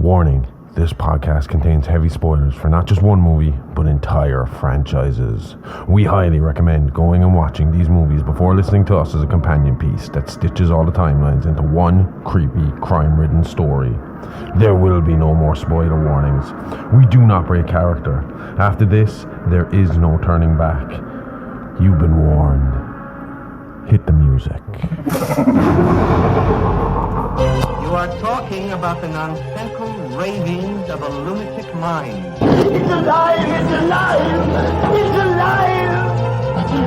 Warning, this podcast contains heavy spoilers for not just one movie, but entire franchises. We highly recommend going and watching these movies before listening to us as a companion piece that stitches all the timelines into one creepy, crime-ridden story. There will be no more spoiler warnings. We do not break character. After this, there is no turning back. You've been warned. Hit the music. You are talking about the nonsensical ravings of a lunatic mind. It's alive! It's alive! It's alive! It's alive! It's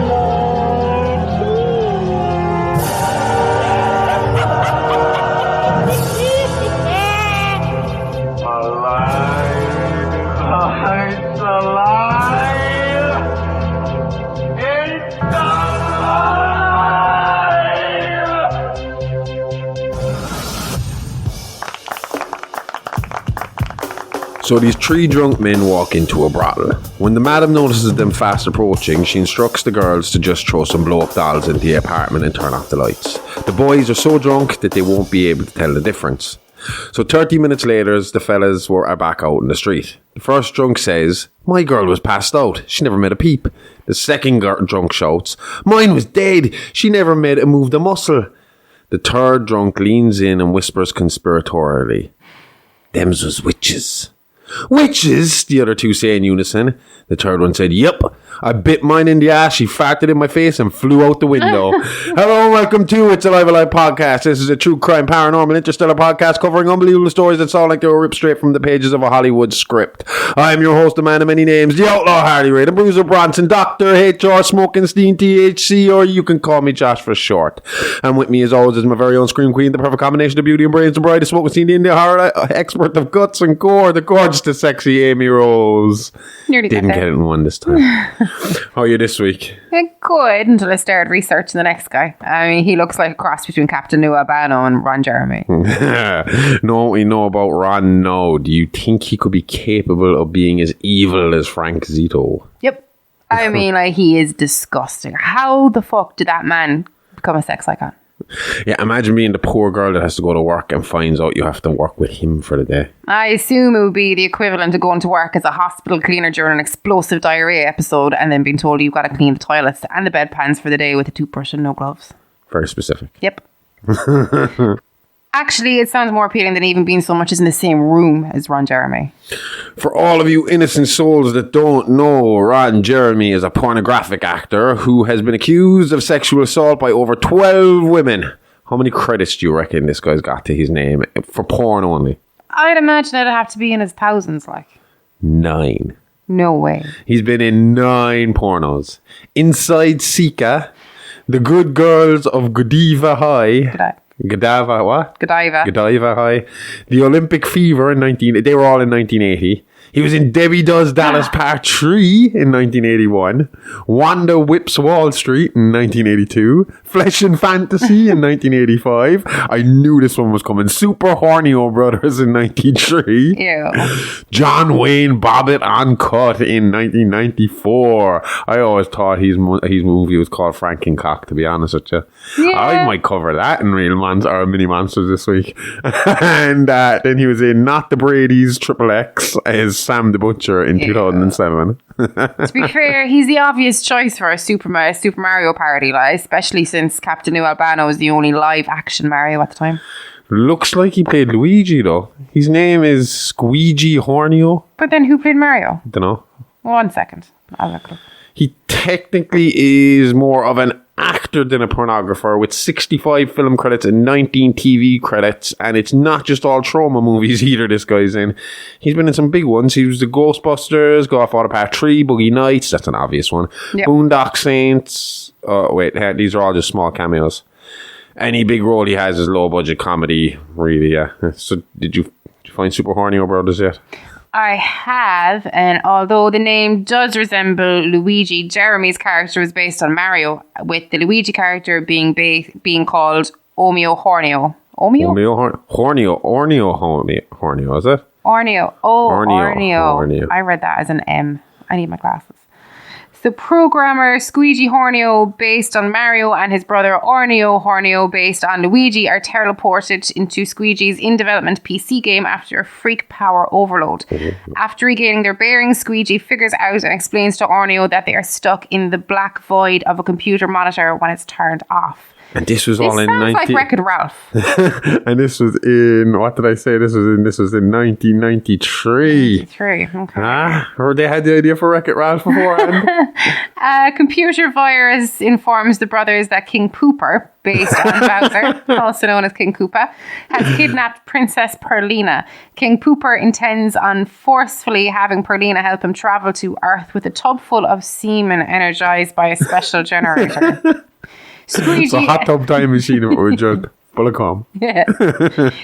So these three drunk men walk into a brothel. When the madam notices them fast approaching, she instructs the girls to just throw some blow-up dolls into the apartment and turn off the lights. The boys are so drunk that they won't be able to tell the difference. So 30 minutes later, the fellas are back out in the street. The first drunk says, "My girl was passed out. She never made a peep." The second drunk shouts, "Mine was dead. She never moved a muscle." The third drunk leans in and whispers conspiratorially, "Thems was witches." "Witches?" the other two say in unison. The third one said, "Yep, I bit mine in the ass, she farted in my face and flew out the window." Hello and welcome to It's Alive Alive podcast. This is a true crime, paranormal, interstellar podcast covering unbelievable stories that sound like they were ripped straight from the pages of a Hollywood script. I am your host, the man of many names, the outlaw Harley Ray, the bruiser Bronson, Dr. HR, Smoking Steen, THC, or you can call me Josh for short. And with me as always is my very own scream queen, the perfect combination of beauty and brains, the bride of Smoking Steen, the India horror expert of guts and gore, the gorgeous, the sexy Aimee Rose. Nearly Didn't get it in one this time. How are you this week? Good, until I started researching the next guy. I mean, he looks like a cross between Captain Lou Albano and Ron Jeremy. Know what we know about Ron now? Do you think he could be capable of being as evil as Franck Zito? Yep. I mean, like, he is disgusting. How the fuck did that man become a sex icon? Yeah, imagine being the poor girl that has to go to work and finds out you have to work with him for the day. I assume it would be the equivalent of going to work as a hospital cleaner during an explosive diarrhea episode and then being told you've got to clean the toilets and the bedpans for the day with a toothbrush and no gloves. Very specific. Yep. Actually, it sounds more appealing than even being so much as in the same room as Ron Jeremy. For all of you innocent souls that don't know, Ron Jeremy is a pornographic actor who has been accused of sexual assault by over 12 women. How many credits do you reckon this guy's got to his name for porn only? I'd imagine it'd have to be in his thousands, like. 9. No way. He's been in 9 pornos. Inside Sika, The Good Girls of Godiva High. Godiva, what? Godiva High. The Olympic Fever they were all in 1980. He was in Debbie Does Dallas Part 3 in 1981. Wanda Whips Wall Street in 1982. Flesh and Fantasy in 1985. I knew this one was coming. Super Hornio Brothers in 93. Ew. John Wayne Bobbitt Uncut in 1994. I always thought his movie was called Frankencock, to be honest with you. Yeah. I might cover that in Mini Monsters this week. And then he was in Not the Brady's Triple X as Sam the Butcher in 2007. To be fair, he's the obvious choice for a Super Mario parody, like, especially since Captain Lou Albano was the only live action Mario at the time. Looks like he played Luigi though. His name is Squeegee Hornio. But then who played Mario? Dunno. 1 second. I'll look it up. He technically is more of an actor than a pornographer with 65 film credits and 19 TV credits, and it's not just all trauma movies either this guy's in. He's been in some big ones. He was the Ghostbusters, Godfather Part 3, Boogie Nights, that's an obvious one. Yep. Boondock Saints. Oh wait, these are all just small cameos. Any big role he has is low budget comedy, really, yeah. So did you find Super Hornio Brothers yet? I have, and although the name does resemble Luigi, Jeremy's character was based on Mario, with the Luigi character being called Omeo Hornio. Omeo? Hornio, is it? Orneo. Oh, Orneo. I read that as an M. I need my glasses. So The programmer Squeegee Horneo, based on Mario, and his brother Orneo Horneo, based on Luigi, are teleported into Squeegee's in-development PC game after a freak power overload. After regaining their bearings, Squeegee figures out and explains to Orneo that they are stuck in the black void of a computer monitor when it's turned off. And this was all in like Wreck-It Ralph. And this was in, what did I say? This was in 1993. 93, okay. Or they had the idea for Wreck-It Ralph beforehand. A computer virus informs the brothers that King Pooper, based on Bowser, also known as King Koopa, has kidnapped Princess Perlina. King Pooper intends on forcefully having Perlina help him travel to Earth with a tub full of semen energized by a special generator. Squeegee, it's a hot tub time machine with just full of cum. Yeah.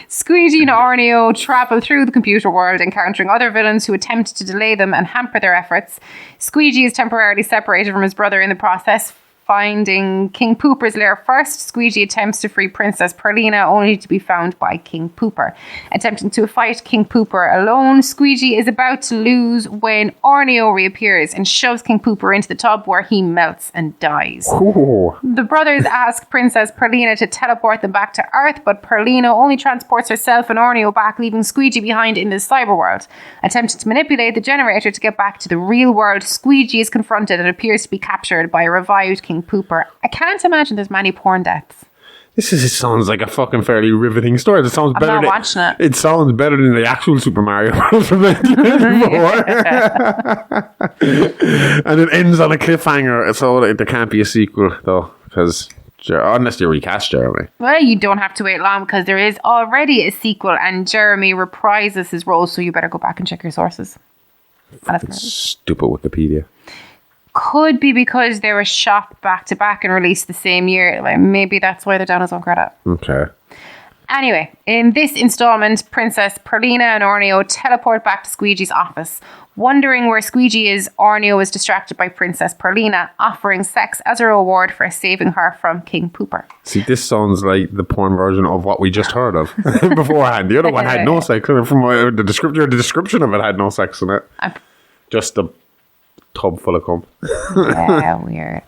Squeegee and Orneo travel through the computer world, encountering other villains who attempt to delay them and hamper their efforts. Squeegee is temporarily separated from his brother in the process. Finding King Pooper's lair first, Squeegee attempts to free Princess Perlina, only to be found by King Pooper. Attempting to fight King Pooper alone, Squeegee is about to lose when Orneo reappears and shoves King Pooper into the tub, where he melts and dies. Ooh. The brothers ask Princess Perlina to teleport them back to Earth, but Perlina only transports herself and Orneo back, leaving Squeegee behind in the cyber world. Attempting to manipulate the generator to get back to the real world, Squeegee is confronted and appears to be captured by a revived King Pooper. I can't imagine there's many porn deaths. It sounds like a fucking fairly riveting story. It sounds better. I'm not watching it. It sounds better than the actual Super Mario Bros. From 1994. And it ends on a cliffhanger, so there can't be a sequel, though, because unless they recast Jeremy. Well, you don't have to wait long, because there is already a sequel, and Jeremy reprises his role, so you better go back and check your sources. Stupid Wikipedia. Could be because they were shot back to back and released the same year. Like, maybe that's why they're down as on credit. Okay. Anyway, in this installment, Princess Perlina and Orneo teleport back to Squeegee's office. Wondering where Squeegee is, Orneo is distracted by Princess Perlina, offering sex as a reward for saving her from King Pooper. See, this sounds like the porn version of what we just heard of beforehand. The other one had no sex. From the description of it had no sex in it. Just the tub full of cum. Yeah, weird.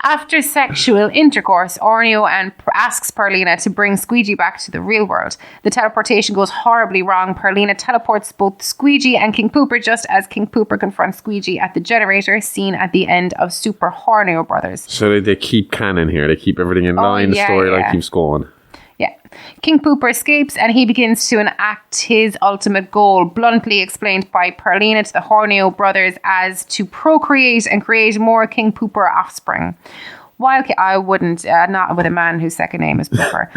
After sexual intercourse, Orneo asks Perlina to bring Squeegee back to the real world. The teleportation goes horribly wrong. Perlina teleports both Squeegee and King Pooper, just as King Pooper confronts Squeegee at the generator, seen at the end of Super Horneo Brothers. So they keep canon here. They keep everything in line. The storyline keeps going. Yeah. King Pooper escapes, and he begins to enact his ultimate goal, bluntly explained by Perlina to the Horneo brothers as to procreate and create more King Pooper offspring. While I wouldn't, not with a man whose second name is Pooper.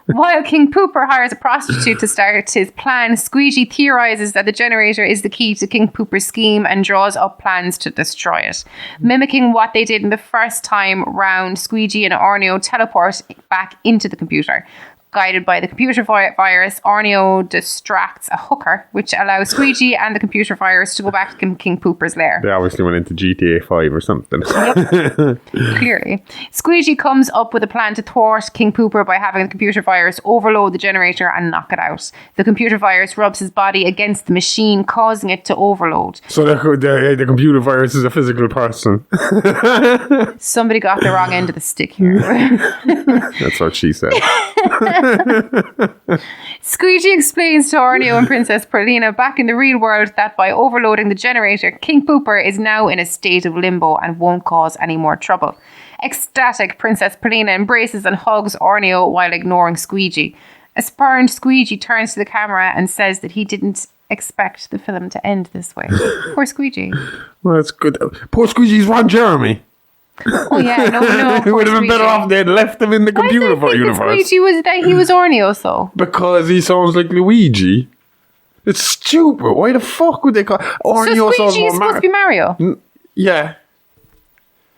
While King Pooper hires a prostitute to start his plan, Squeegee theorizes that the generator is the key to King Pooper's scheme and draws up plans to destroy it. Mimicking what they did in the first time round, Squeegee and Orneo teleport back into the computer. Guided by the computer virus, Orneo distracts a hooker, which allows Squeegee and the computer virus to go back to King Pooper's lair. They obviously went into GTA 5 or something. Yep. Clearly. Squeegee comes up with a plan to thwart King Pooper by having the computer virus overload the generator and knock it out. The computer virus rubs his body against the machine, causing it to overload. So the computer virus is a physical person. Somebody got the wrong end of the stick here. That's what she said. Squeegee explains to Orneo and Princess Perlina back in the real world that by overloading the generator, King Pooper is now in a state of limbo and won't cause any more trouble. Ecstatic, Princess Perlina embraces and hugs Orneo while ignoring Squeegee. A spurned Squeegee turns to the camera and says that he didn't expect the film to end this way. Poor Squeegee. Well, that's good. Poor Squeegee's Ron Jeremy. Oh yeah, no. It would have been better off they'd left him in the computer universe. Squeegee was that he was Orneo, so because he sounds like Luigi. It's stupid. Why the fuck would they call Orneo? So Squeegee is supposed to be Mario. Yeah.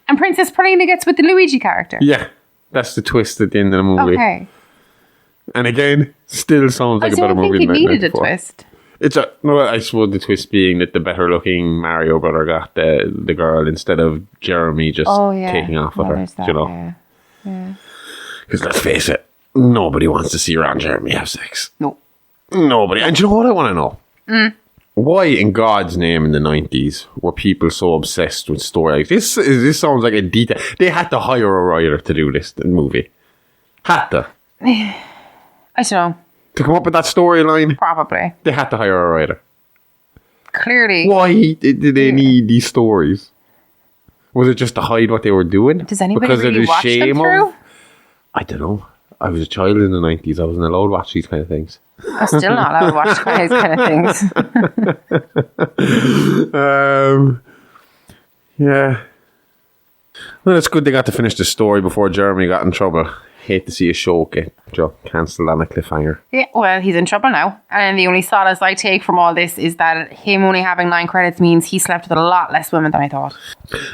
And Princess Perlina gets with the Luigi character. Yeah, that's the twist at the end of the movie. Okay. And again, still sounds like a better movie. I think it needed a twist. I suppose the twist being that the better looking Mario brother got the girl instead of Jeremy just taking off with her. That, you know? Yeah. Because let's face it, nobody wants to see Ron Jeremy have sex. No. Nobody. And do you know what I want to know? Why in God's name in the 90s were people so obsessed with stories? This sounds like a detail. They had to hire a writer to do this movie. Had to. I don't know. To come up with that storyline, Probably. they had to hire a writer. Clearly. Why did they need these stories? Was it just to hide what they were doing? Does anybody because really of the watch them shame through? of? I don't know. I was a child in the 90s. I wasn't allowed to watch these kind of things. I'm still not allowed to watch these kind of things. Yeah. Well, it's good they got to finish the story before Jeremy got in trouble. Hate to see a show get cancelled on a cliffhanger. Yeah, well, he's in trouble now. And the only solace I take from all this is that him only having 9 credits means he slept with a lot less women than I thought.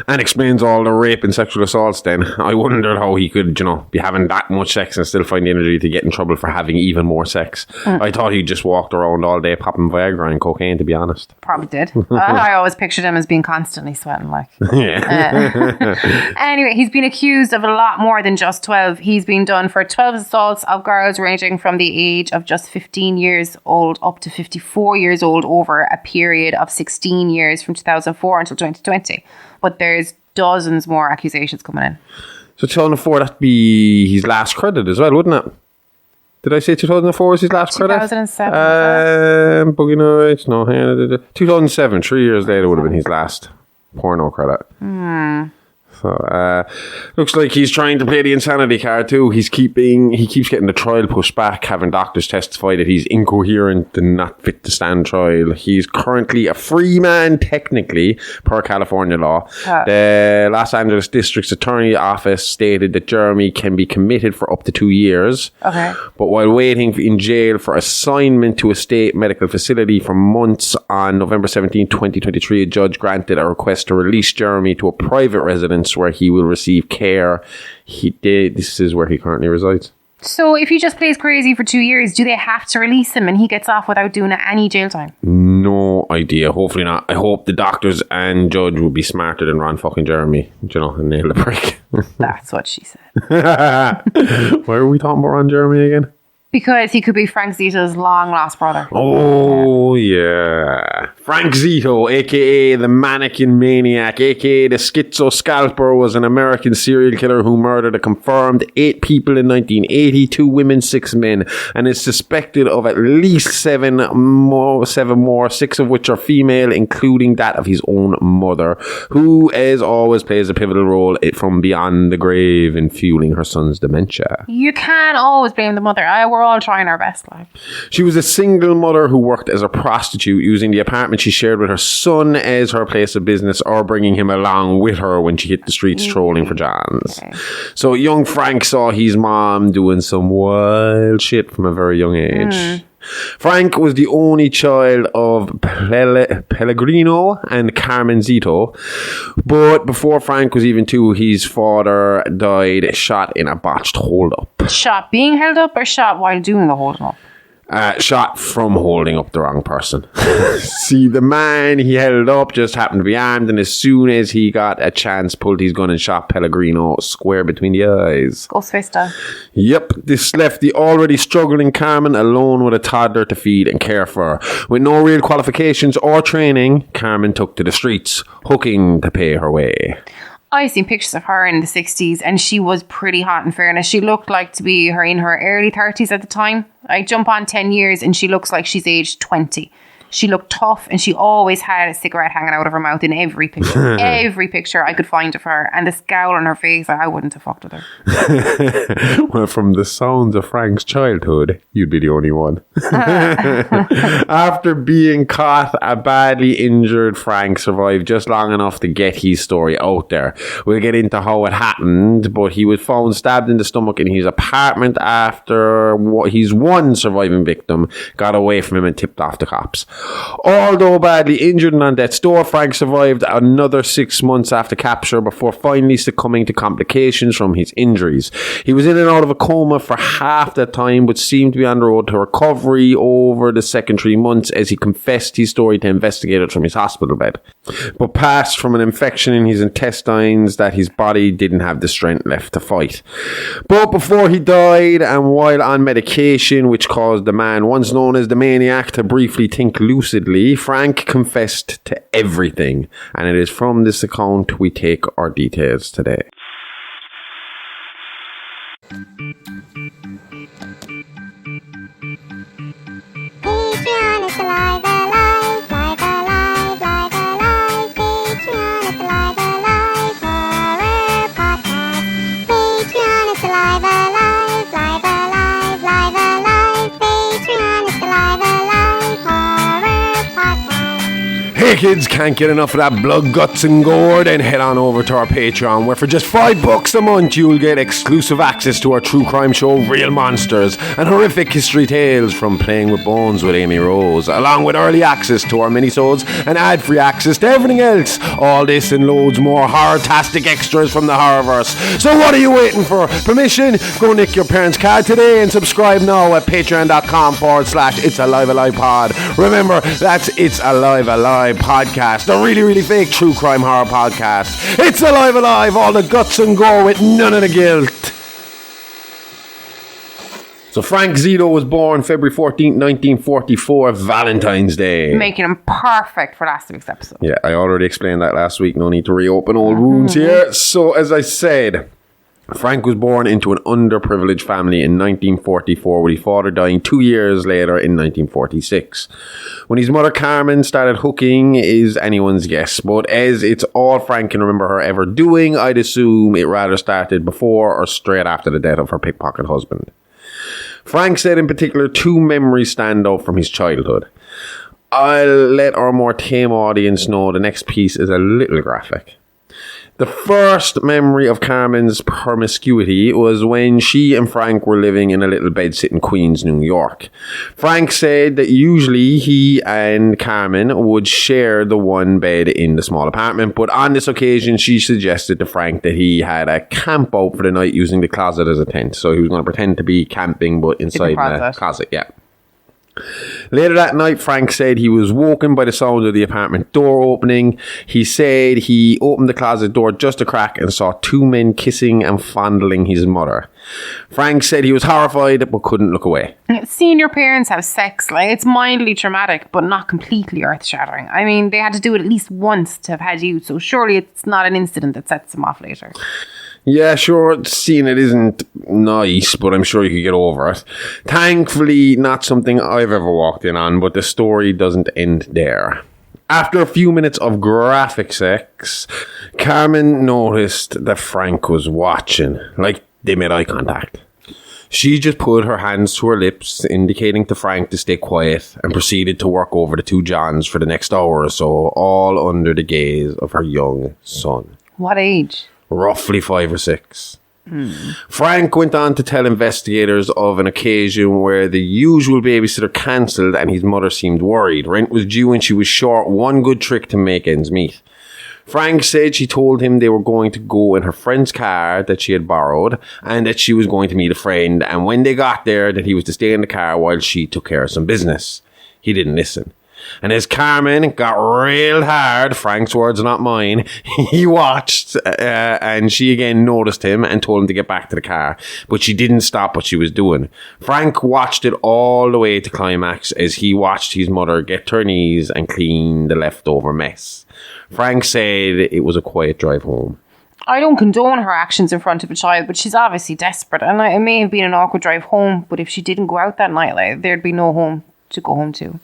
And explains all the rape and sexual assaults then. I wondered how he could, be having that much sex and still find the energy to get in trouble for having even more sex. I thought he just walked around all day popping Viagra and cocaine, to be honest. Probably did. I always pictured him as being constantly sweating like. Yeah. Anyway, he's been accused of a lot more than just 12. He's been done for 12 assaults of girls ranging from the age of just 15 years old up to 54 years old over a period of 16 years from 2004 until 2020. But there's dozens more accusations coming in. So 2004, that'd be his last credit as well, wouldn't it? Did I say 2004 was his last credit? 2007. Boogie Nights, no. 2007, 3 years later would have been his last porno credit. So, looks like he's trying to play the insanity card too. He keeps getting the trial pushed back, having doctors testify that he's incoherent and not fit to stand trial. He's currently a free man, technically, per California law. The Los Angeles District's Attorney Office stated that Jeremy can be committed for up to 2 years. Okay. But while waiting in jail for assignment to a state medical facility for months, on November 17, 2023, a judge granted a request to release Jeremy to a private residence where he will receive care. This is where he currently resides. So if he just plays crazy for 2 years, do they have to release him and he gets off without doing any jail time? No idea. Hopefully not. I hope the doctors and judge will be smarter than Ron fucking Jeremy. And nail the prick. That's what she said. Why are we talking about Ron Jeremy again? Because he could be Franck Zito's long lost brother. Oh, yeah. Franck Zito, a.k.a. the Mannequin Maniac, a.k.a. the Skitzo Scalper, was an American serial killer who murdered a confirmed 8 people in 1980, 2 women, 6 men, and is suspected of at least 7 more, 6 of which are female, including that of his own mother, who, as always, plays a pivotal role from beyond the grave in fueling her son's dementia. You can't always blame the mother. We're all trying our best, like. She was a single mother who worked as a prostitute, using the apartment she shared with her son as her place of business, or bringing him along with her when she hit the streets trolling for Johns. Okay. So young Frank saw his mom doing some wild shit from a very young age. Frank was the only child of Pellegrino and Carmen Zito, but before Frank was even 2, his father died shot in a botched hold-up. Shot being held up or shot while doing the holding up? Shot from holding up the wrong person. See, the man he held up just happened to be armed, and as soon as he got a chance, pulled his gun and shot Pellegrino square between the eyes. Ghostface style. Yep, this left the already struggling Carmen alone with a toddler to feed and care for. With no real qualifications or training, Carmen took to the streets, hooking to pay her way. I've seen pictures of her in the 60s and she was pretty hot, in fairness. She looked like to be in her early 30s at the time. I jump on 10 years and she looks like she's aged 20. She looked tough and she always had a cigarette hanging out of her mouth in every picture. Every picture I could find of her. And the scowl on her face, I wouldn't have fucked with her. Well, from the sounds of Frank's childhood, you'd be the only one. After being caught, a badly injured Frank survived just long enough to get his story out there. We'll get into how it happened, but he was found stabbed in the stomach in his apartment after his one surviving victim got away from him and tipped off the cops. Although badly injured and on death's door, Frank survived another 6 months after capture before finally succumbing to complications from his injuries. He was in and out of a coma for half that time, but seemed to be on the road to recovery over the second 3 months as he confessed his story to investigators from his hospital bed, but passed from an infection in his intestines that his body didn't have the strength left to fight. But before he died, and while on medication which caused the man once known as the Maniac to briefly think lucidly, Franck confessed to everything, and it is from this account we take our details today. Patreon is alive, alive, live, alive, live, alive. Patreon is alive, alive, horror podcast. Patreon is alive, alive, live, alive, live, alive. Patreon is alive, alive, horror podcast. Hey kids, can't get enough of that blood, guts and gore? Then head on over to our Patreon, where for just $5 a month you'll get exclusive access to our true crime show Real Monsters and horrific history tales from Playing with Bones with Aimee Rose, along with early access to our minisodes and ad-free access to everything else. All this and loads more horror-tastic extras from the Horrorverse. So what are you waiting for? Permission? Go nick your parents' card today and subscribe now at patreon.com/It's Alive Alive Pod. Remember, that's It's Alive Alive Podcast, a really, really fake true crime horror podcast. It's Alive Alive, all the guts and gore with none of the guilt. So Franck Zito was born February 14th, 1944, Valentine's Day. Making him perfect for last week's episode. Yeah, I already explained that last week. No need to reopen old wounds here. So as I said, Franck was born into an underprivileged family in 1944, with his father dying 2 years later in 1946. When his mother Carmen started hooking is anyone's guess, but as it's all Franck can remember her ever doing, I'd assume it rather started before or straight after the death of her pickpocket husband. Franck said in particular 2 memories stand out from his childhood. I'll let our more tame audience know the next piece is a little graphic. The first memory of Carmen's promiscuity was when she and Franck were living in a little bedsit in Queens, New York. Franck said that usually he and Carmen would share the one bed in the small apartment, but on this occasion she suggested to Franck that he had a camp out for the night using the closet as a tent. So he was going to pretend to be camping, but inside the closet, yeah. Later that night, Franck said he was woken by the sound of the apartment door opening. He said he opened the closet door just a crack and saw 2 men kissing and fondling his mother. Franck said he was horrified but couldn't look away. Seeing your parents have sex, like, it's mildly traumatic but not completely earth-shattering. I mean, they had to do it at least once to have had you, so surely it's not an incident that sets them off later. Yeah, sure, seeing it isn't nice, but I'm sure you could get over it. Thankfully, not something I've ever walked in on, but the story doesn't end there. After a few minutes of graphic sex, Carmen noticed that Franck was watching, like they made eye contact. She just put her hands to her lips, indicating to Franck to stay quiet, and proceeded to work over the 2 Johns for the next hour or so, all under the gaze of her young son. What age? Roughly 5 or 6. Franck went on to tell investigators of an occasion where the usual babysitter cancelled and his mother seemed worried. Rent was due and she was short one good trick to make ends meet. Franck said she told him they were going to go in her friend's car that she had borrowed and that she was going to meet a friend, and when they got there that he was to stay in the car while she took care of some business. He didn't listen. And as Carmen got railed hard, Franck's words, not mine, he watched and she again noticed him and told him to get back to the car. But she didn't stop what she was doing. Franck watched it all the way to climax as he watched his mother get to her knees and clean the leftover mess. Franck said it was a quiet drive home. I don't condone her actions in front of a child, but she's obviously desperate. And it may have been an awkward drive home, but if she didn't go out that night, like, there'd be no home to go home to.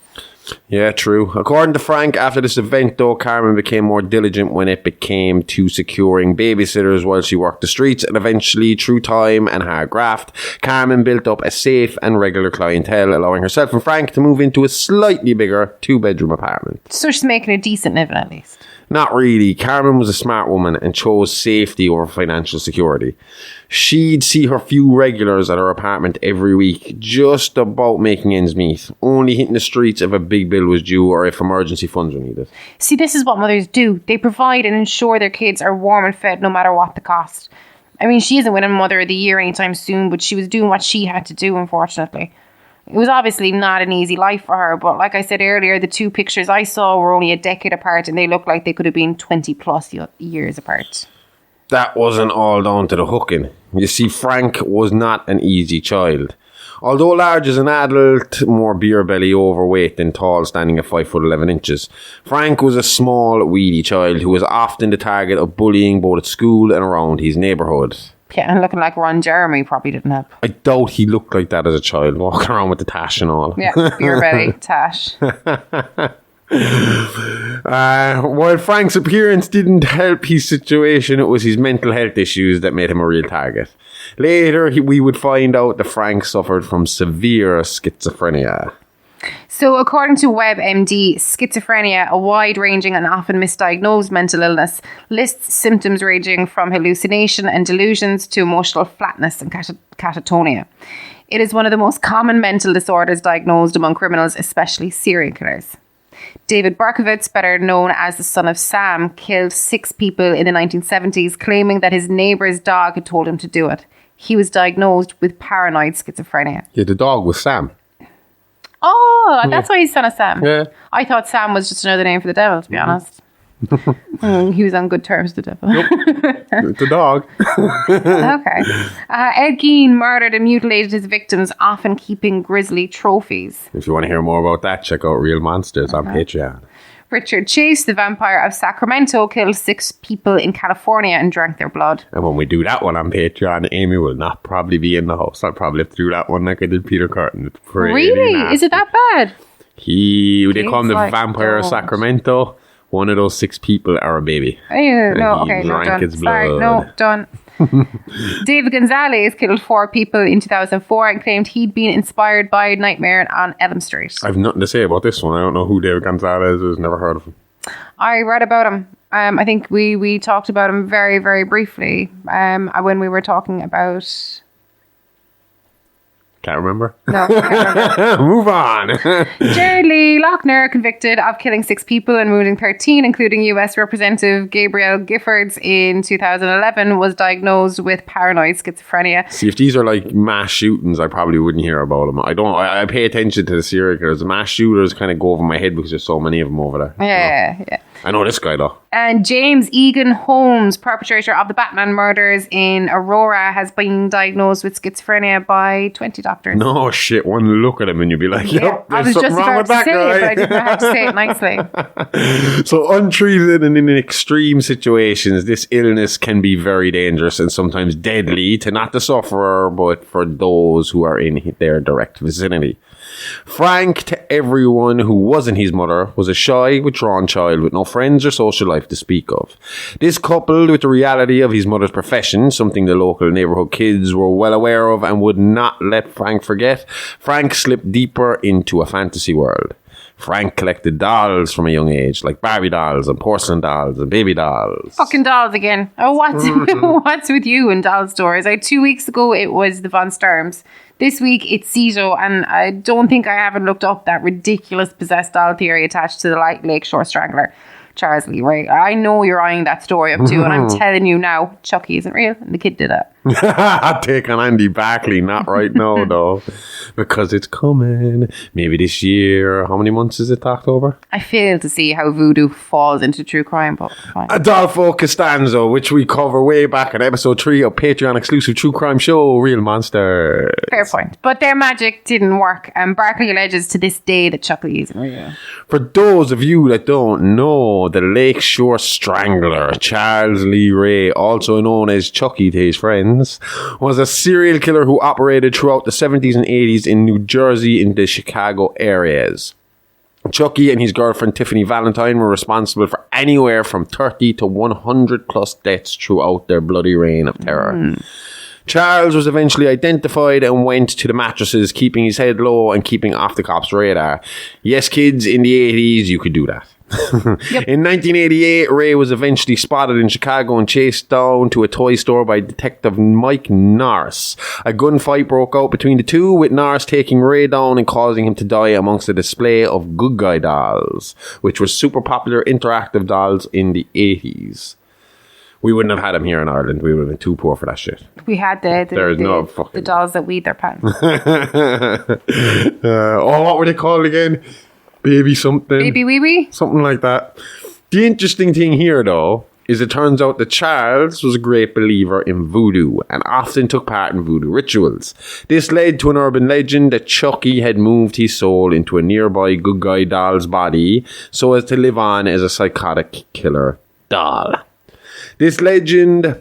Yeah, true. According to Franck, after this event, though, Carmen became more diligent when it became to securing babysitters while she worked the streets, and eventually, through time and hard graft, Carmen built up a safe and regular clientele, allowing herself and Franck to move into a slightly bigger 2-bedroom apartment. So she's making a decent living at least. Not really. Carmen was a smart woman and chose safety over financial security. She'd see her few regulars at her apartment every week, just about making ends meet, only hitting the streets if a big bill was due or if emergency funds were needed. See, this is what mothers do. They provide and ensure their kids are warm and fed no matter what the cost. I mean, she isn't winning Mother of the Year anytime soon, but she was doing what she had to do, unfortunately. It was obviously not an easy life for her, but like I said earlier, the 2 pictures I saw were only a decade apart and they looked like they could have been 20 plus years apart. That wasn't all down to the hooking. You see, Franck was not an easy child. Although large as an adult, more beer belly overweight than tall, standing at 5'11". Franck was a small, weedy child who was often the target of bullying both at school and around his neighbourhood. Yeah, and looking like Ron Jeremy probably didn't help. I doubt he looked like that as a child, walking around with the tash and all. Yeah, beer belly, tash. While Frank's appearance didn't help his situation, it was his mental health issues that made him a real target. Later, we would find out that Franck suffered from severe schizophrenia. So, according to WebMD, schizophrenia, a wide-ranging and often misdiagnosed mental illness, lists symptoms ranging from hallucination and delusions to emotional flatness and catatonia. It is one of the most common mental disorders diagnosed among criminals, especially serial killers. David Berkowitz, better known as the son of Sam, killed 6 people in the 1970s, claiming that his neighbour's dog had told him to do it. He was diagnosed with paranoid schizophrenia. Yeah, the dog was Sam. Oh, that's why he's son of Sam. Yeah. I thought Sam was just another name for the devil, to be honest. He was on good terms with the devil. The dog. Okay. Ed Gein murdered and mutilated his victims, often keeping grisly trophies. If you want to hear more about that, check out Real Monsters on Patreon. Richard Chase, the vampire of Sacramento, killed 6 people in California and drank their blood. And when we do that one on Patreon, Aimee will not probably be in the house. I'll probably have to do that one like I did Peter Curtin. It's pretty Really? nasty. Is it that bad? They call him the like vampire of don't. Sacramento. One of those 6 people are a baby. Oh, no, he okay, no, drank done. his Sorry, blood. no, done. David Gonzalez killed 4 people in 2004 and claimed he'd been inspired by Nightmare on Elm Street. I've nothing to say about this one. I don't know who David Gonzalez is. Never heard of him. I read about him. I think we talked about him very, very briefly when we were talking about... Can't remember. No, can't remember. Move on. Jared Lee Lochner, convicted of killing 6 people and wounding 13, including US Representative Gabrielle Giffords in 2011, was diagnosed with paranoid schizophrenia. See, if these are like mass shootings, I probably wouldn't hear about them. I pay attention to the serial killers. The mass shooters kind of go over my head because there's so many of them over there. Yeah. I know this guy though. And James Egan Holmes, perpetrator of the Batman murders in Aurora, has been diagnosed with schizophrenia by 20 doctors. No shit, one look at him and you'd be like, yep, I there's was something just wrong about with to that say guy. it, but I didn't know how to say it nicely. So untreated and in extreme situations, this illness can be very dangerous and sometimes deadly to not the sufferer, but for those who are in their direct vicinity. Franck, to everyone who wasn't his mother, was a shy, withdrawn child with no friends or social life to speak of. This, coupled with the reality of his mother's profession, something the local neighbourhood kids were well aware of and would not let Franck forget, Franck slipped deeper into a fantasy world. Franck collected dolls from a young age, like Barbie dolls and porcelain dolls and baby dolls. Fucking dolls again. Oh, what's with you and doll stores? 2 weeks ago, it was the Von Sturms. This week, it's Zito, and I don't think I haven't looked up that ridiculous possessed doll theory attached to the Lakeshore Strangler, Charles Lee Ray. I know you're eyeing that story up too, and I'm telling you now, Chucky isn't real, and the kid did it. I'd take on Andy Barkley, not right now though, because it's coming. Maybe this year. How many months is it to October? I fail to see how voodoo falls into true crime, but fine. Adolfo Costanzo, which we cover way back in episode 3 of Patreon exclusive true crime show, Real Monsters. Fair point. But their magic didn't work, and Barkley alleges to this day that Chucky isn't real. For those of you that don't know, the Lakeshore Strangler, Charles Lee Ray, also known as Chucky to his friends, was a serial killer who operated throughout the 70s and 80s in New Jersey in the Chicago areas. Chucky and his girlfriend Tiffany Valentine were responsible for anywhere from 30 to 100 plus deaths throughout their bloody reign of terror. Charles was eventually identified and went to the mattresses, keeping his head low and keeping off the cops' radar. Yes, kids, in the 80s, you could do that. Yep. In 1988, Ray was eventually spotted in Chicago and chased down to a toy store by Detective Mike Norris. A gunfight broke out between the two, with Norris taking Ray down and causing him to die amongst a display of Good Guy dolls, which was super popular interactive dolls in the 80s. We wouldn't have had them here in Ireland. We would have been too poor for that shit. We had the dolls that weed their pants. What were they called again? Baby something. Baby wee wee? Something like that. The interesting thing here, though, is it turns out that Charles was a great believer in voodoo and often took part in voodoo rituals. This led to an urban legend that Chucky had moved his soul into a nearby good guy doll's body so as to live on as a psychotic killer doll. This legend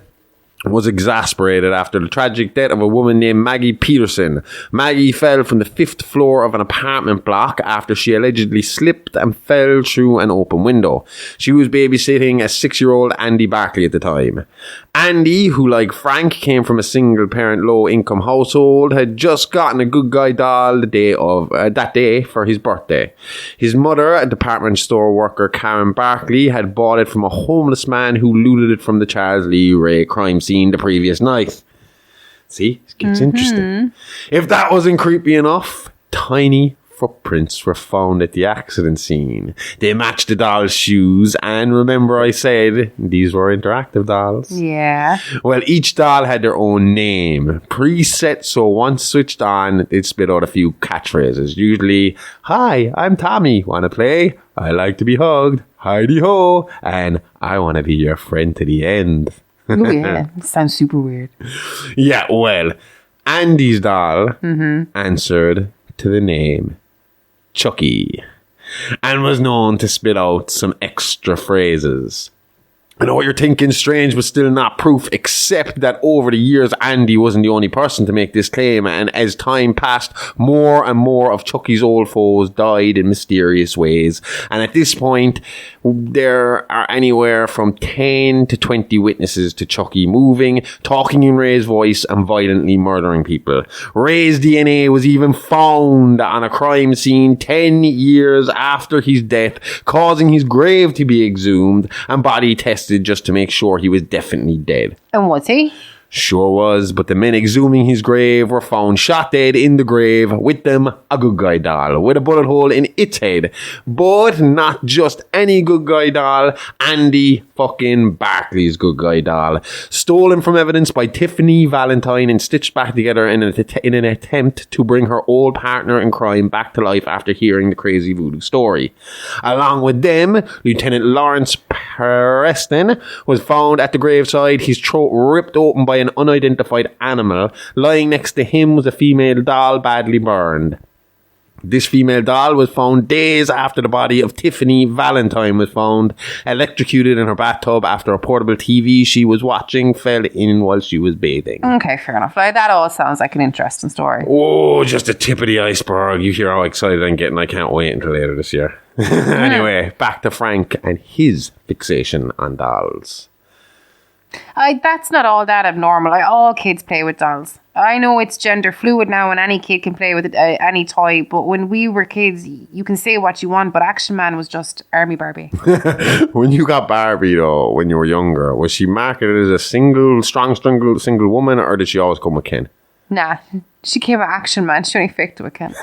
was exasperated after the tragic death of a woman named Maggie Peterson. Maggie fell from the 5th floor of an apartment block after she allegedly slipped and fell through an open window. She was babysitting a 6-year-old Andy Barkley at the time. Andy, who like Frank came from a single-parent low-income household, had just gotten a good guy doll that day for his birthday. His mother, a department store worker Karen Barkley, had bought it from a homeless man who looted it from the Charles Lee Ray crime scene the previous night. See, it gets interesting. If that wasn't creepy enough, tiny footprints were found at the accident scene. They matched the doll's shoes, and remember I said these were interactive dolls? Yeah. Well, each doll had their own name, preset, so once switched on, they'd spit out a few catchphrases. Usually, "Hi, I'm Tommy. Want to play? I like to be hugged. Heidi ho. And I want to be your friend to the end." Oh, yeah. Sounds super weird. Yeah, well, Andy's doll answered to the name Chucky and was known to spit out some extra phrases. I know what you're thinking, strange, but still not proof, except that over the years, Andy wasn't the only person to make this claim, and as time passed, more and more of Chucky's old foes died in mysterious ways. And at this point, there are anywhere from 10 to 20 witnesses to Chucky moving, talking in Ray's voice, and violently murdering people. Ray's DNA was even found on a crime scene 10 years after his death, causing his grave to be exhumed and body tested just to make sure he was definitely dead. And was he? Sure was, but the men exhuming his grave were found shot dead in the grave, with them a good guy doll with a bullet hole in its head. But not just any good guy doll, Andy fucking Barkley's good guy doll. Stolen from evidence by Tiffany Valentine and stitched back together in an attempt to bring her old partner in crime back to life after hearing the crazy voodoo story. Along with them, Lieutenant Lawrence Preston was found at the graveside, his throat ripped open by an unidentified animal. Lying next to him was a female doll badly burned. This female doll was found days after the body of Tiffany Valentine was found, electrocuted in her bathtub after a portable TV she was watching fell in while she was bathing. Okay, fair enough. Like, that all sounds like an interesting story. Oh, just the tip of the iceberg. You hear how excited I'm getting. I can't wait until later this year. Anyway, back to Frank and his fixation on dolls. That's not all that abnormal. All kids play with dolls. I know it's gender fluid now and any kid can play with any toy, but when we were kids, you can say what you want, but Action Man was just Army Barbie. When you got Barbie, though, when you were younger, was she marketed as a single woman, or did she always come with Ken? Nah, she came with Action Man. She only faked with Ken.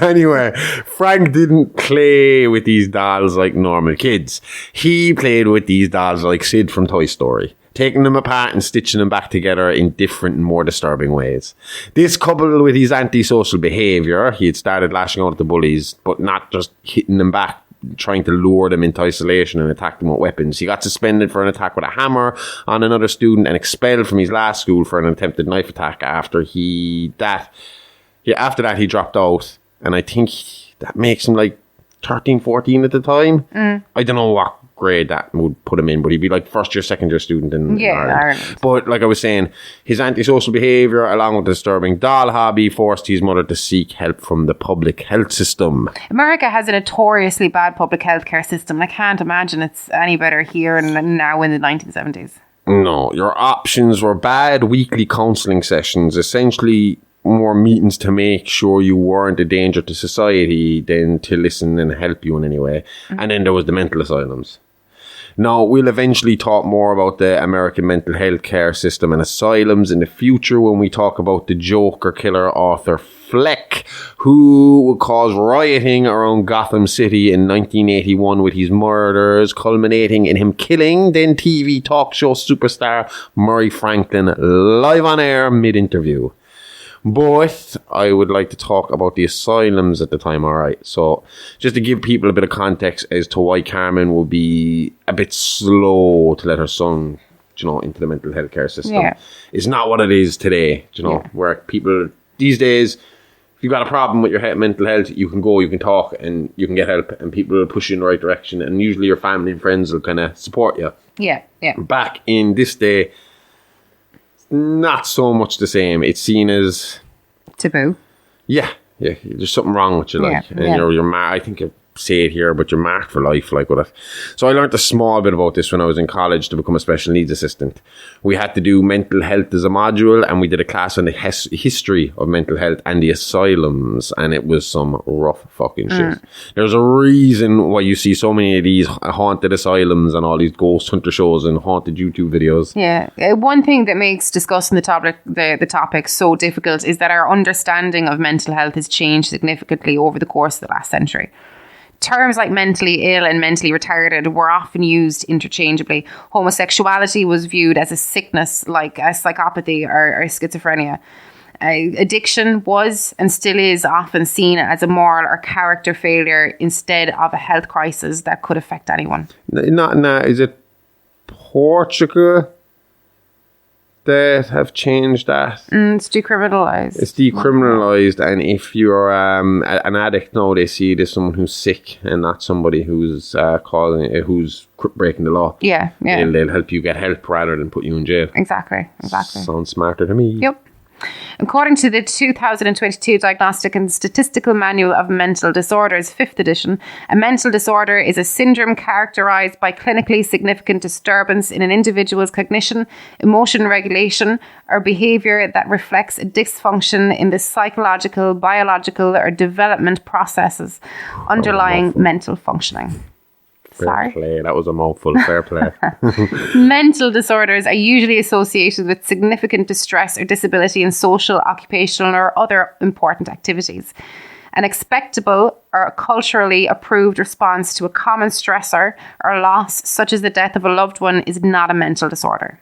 Anyway, Frank didn't play with these dolls like normal kids. He played with these dolls like Sid from Toy Story, taking them apart and stitching them back together in different and more disturbing ways. This, coupled with his antisocial behaviour, he had started lashing out at the bullies, but not just hitting them back, trying to lure them into isolation and attack them with weapons. He got suspended for an attack with a hammer on another student and expelled from his last school for an attempted knife attack after that he dropped out. And I think that makes him like 13, 14 at the time. I don't know what grade that would put him in, but he'd be like first year, second year student in Ireland. But like I was saying, his antisocial behaviour along with the disturbing doll hobby forced his mother to seek help from the public health system. America has a notoriously bad public health care system. I can't imagine it's any better here and now in the 1970s. No, your options were bad weekly counselling sessions, essentially more meetings to make sure you weren't a danger to society than to listen and help you in any way. And then there was the mental asylums. Now, we'll eventually talk more about the American mental health care system and asylums in the future when we talk about the Joker killer Arthur Fleck, who would cause rioting around Gotham City in 1981 with his murders, culminating in him killing then TV talk show superstar Murray Franklin live on air mid-interview. But I would like to talk about the asylums at the time, alright? So, just to give people a bit of context as to why Carmen will be a bit slow to let her son, into the mental health care system. Yeah. It's not what it is today, where people, these days, if you've got a problem with your mental health, you can go, you can talk, and you can get help, and people will push you in the right direction, and usually your family and friends will kind of support you. Yeah. Back in this day, not so much the same. It's seen as taboo. Yeah. There's something wrong with you, like, and you're I think I say it here, but you're marked for life, like with it. So I learned a small bit about this when I was in college to become a special needs assistant. We had to do mental health as a module, and we did a class on the history of mental health and the asylums, and it was some rough fucking shit. There's a reason why you see so many of these haunted asylums and all these ghost hunter shows and haunted YouTube videos. Yeah, one thing that makes discussing the topic so difficult is that our understanding of mental health has changed significantly over the course of the last century. Terms like mentally ill and mentally retarded were often used interchangeably. Homosexuality was viewed as a sickness like a psychopathy or schizophrenia. Addiction was and still is often seen as a moral or character failure instead of a health crisis that could affect anyone. Is it Portugal that have changed that? It's decriminalised. It's decriminalised, and if you're an addict now, they see it as someone who's sick and not somebody who's who's breaking the law. Yeah. They'll help you get help rather than put you in jail. Exactly. Sounds smarter to me. Yep. According to the 2022 Diagnostic and Statistical Manual of Mental Disorders, 5th edition, a mental disorder is a syndrome characterized by clinically significant disturbance in an individual's cognition, emotion regulation, or behavior that reflects a dysfunction in the psychological, biological, or development processes underlying mental functioning. Fair play. That was a mouthful. Fair play. Mental disorders are usually associated with significant distress or disability in social, occupational, or other important activities. An expectable or culturally approved response to a common stressor or loss, such as the death of a loved one, is not a mental disorder.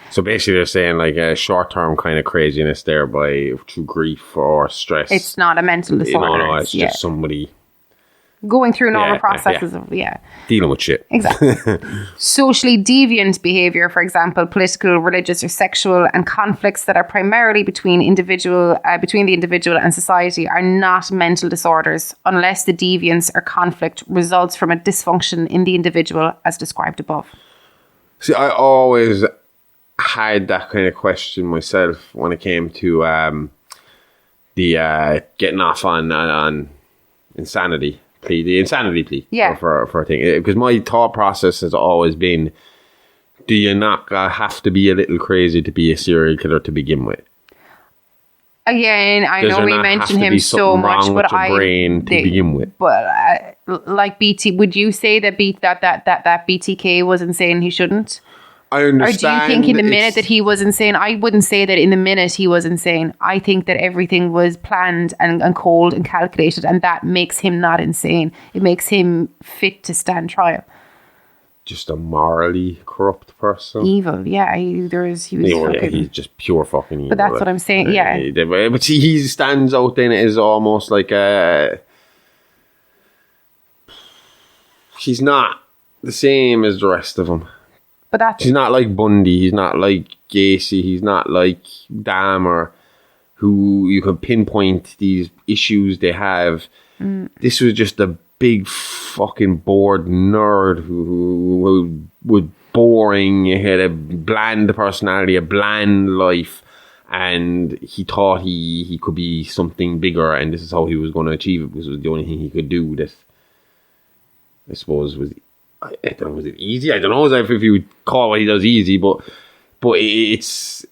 So basically they're saying like a short-term kind of craziness there through grief or stress. It's not a mental disorder. No, it's just somebody going through normal processes of dealing with shit. Exactly. Socially deviant behavior, for example, political, religious, or sexual, and conflicts that are primarily between the individual and society are not mental disorders unless the deviance or conflict results from a dysfunction in the individual as described above. See, I always had that kind of question myself when it came to the getting off on insanity. The insanity plea for a thing, because my thought process has always been, do you not have to be a little crazy to be a serial killer to begin with? Again, I know we mention him so much, but brain to begin with. But like BT, would you say that that BTK was insane? He shouldn't. I understand. Or do you think in the minute that he was insane? I wouldn't say that in the minute he was insane. I think that everything was planned and cold and calculated, and that makes him not insane. It makes him fit to stand trial. Just a morally corrupt person. Evil, yeah. He's just pure fucking evil. But that's what I'm saying, yeah. But see, he stands out then as almost like he's not the same as the rest of them. But he's not like Bundy, he's not like Gacy, he's not like Dahmer, who you can pinpoint these issues they have. This was just a big fucking bored nerd who was boring, he had a bland personality, a bland life, and he thought he could be something bigger, and this is how he was going to achieve it, because it was the only thing he could do that I suppose was... I don't know, was it easy? I don't know if you would call what he does easy, but it's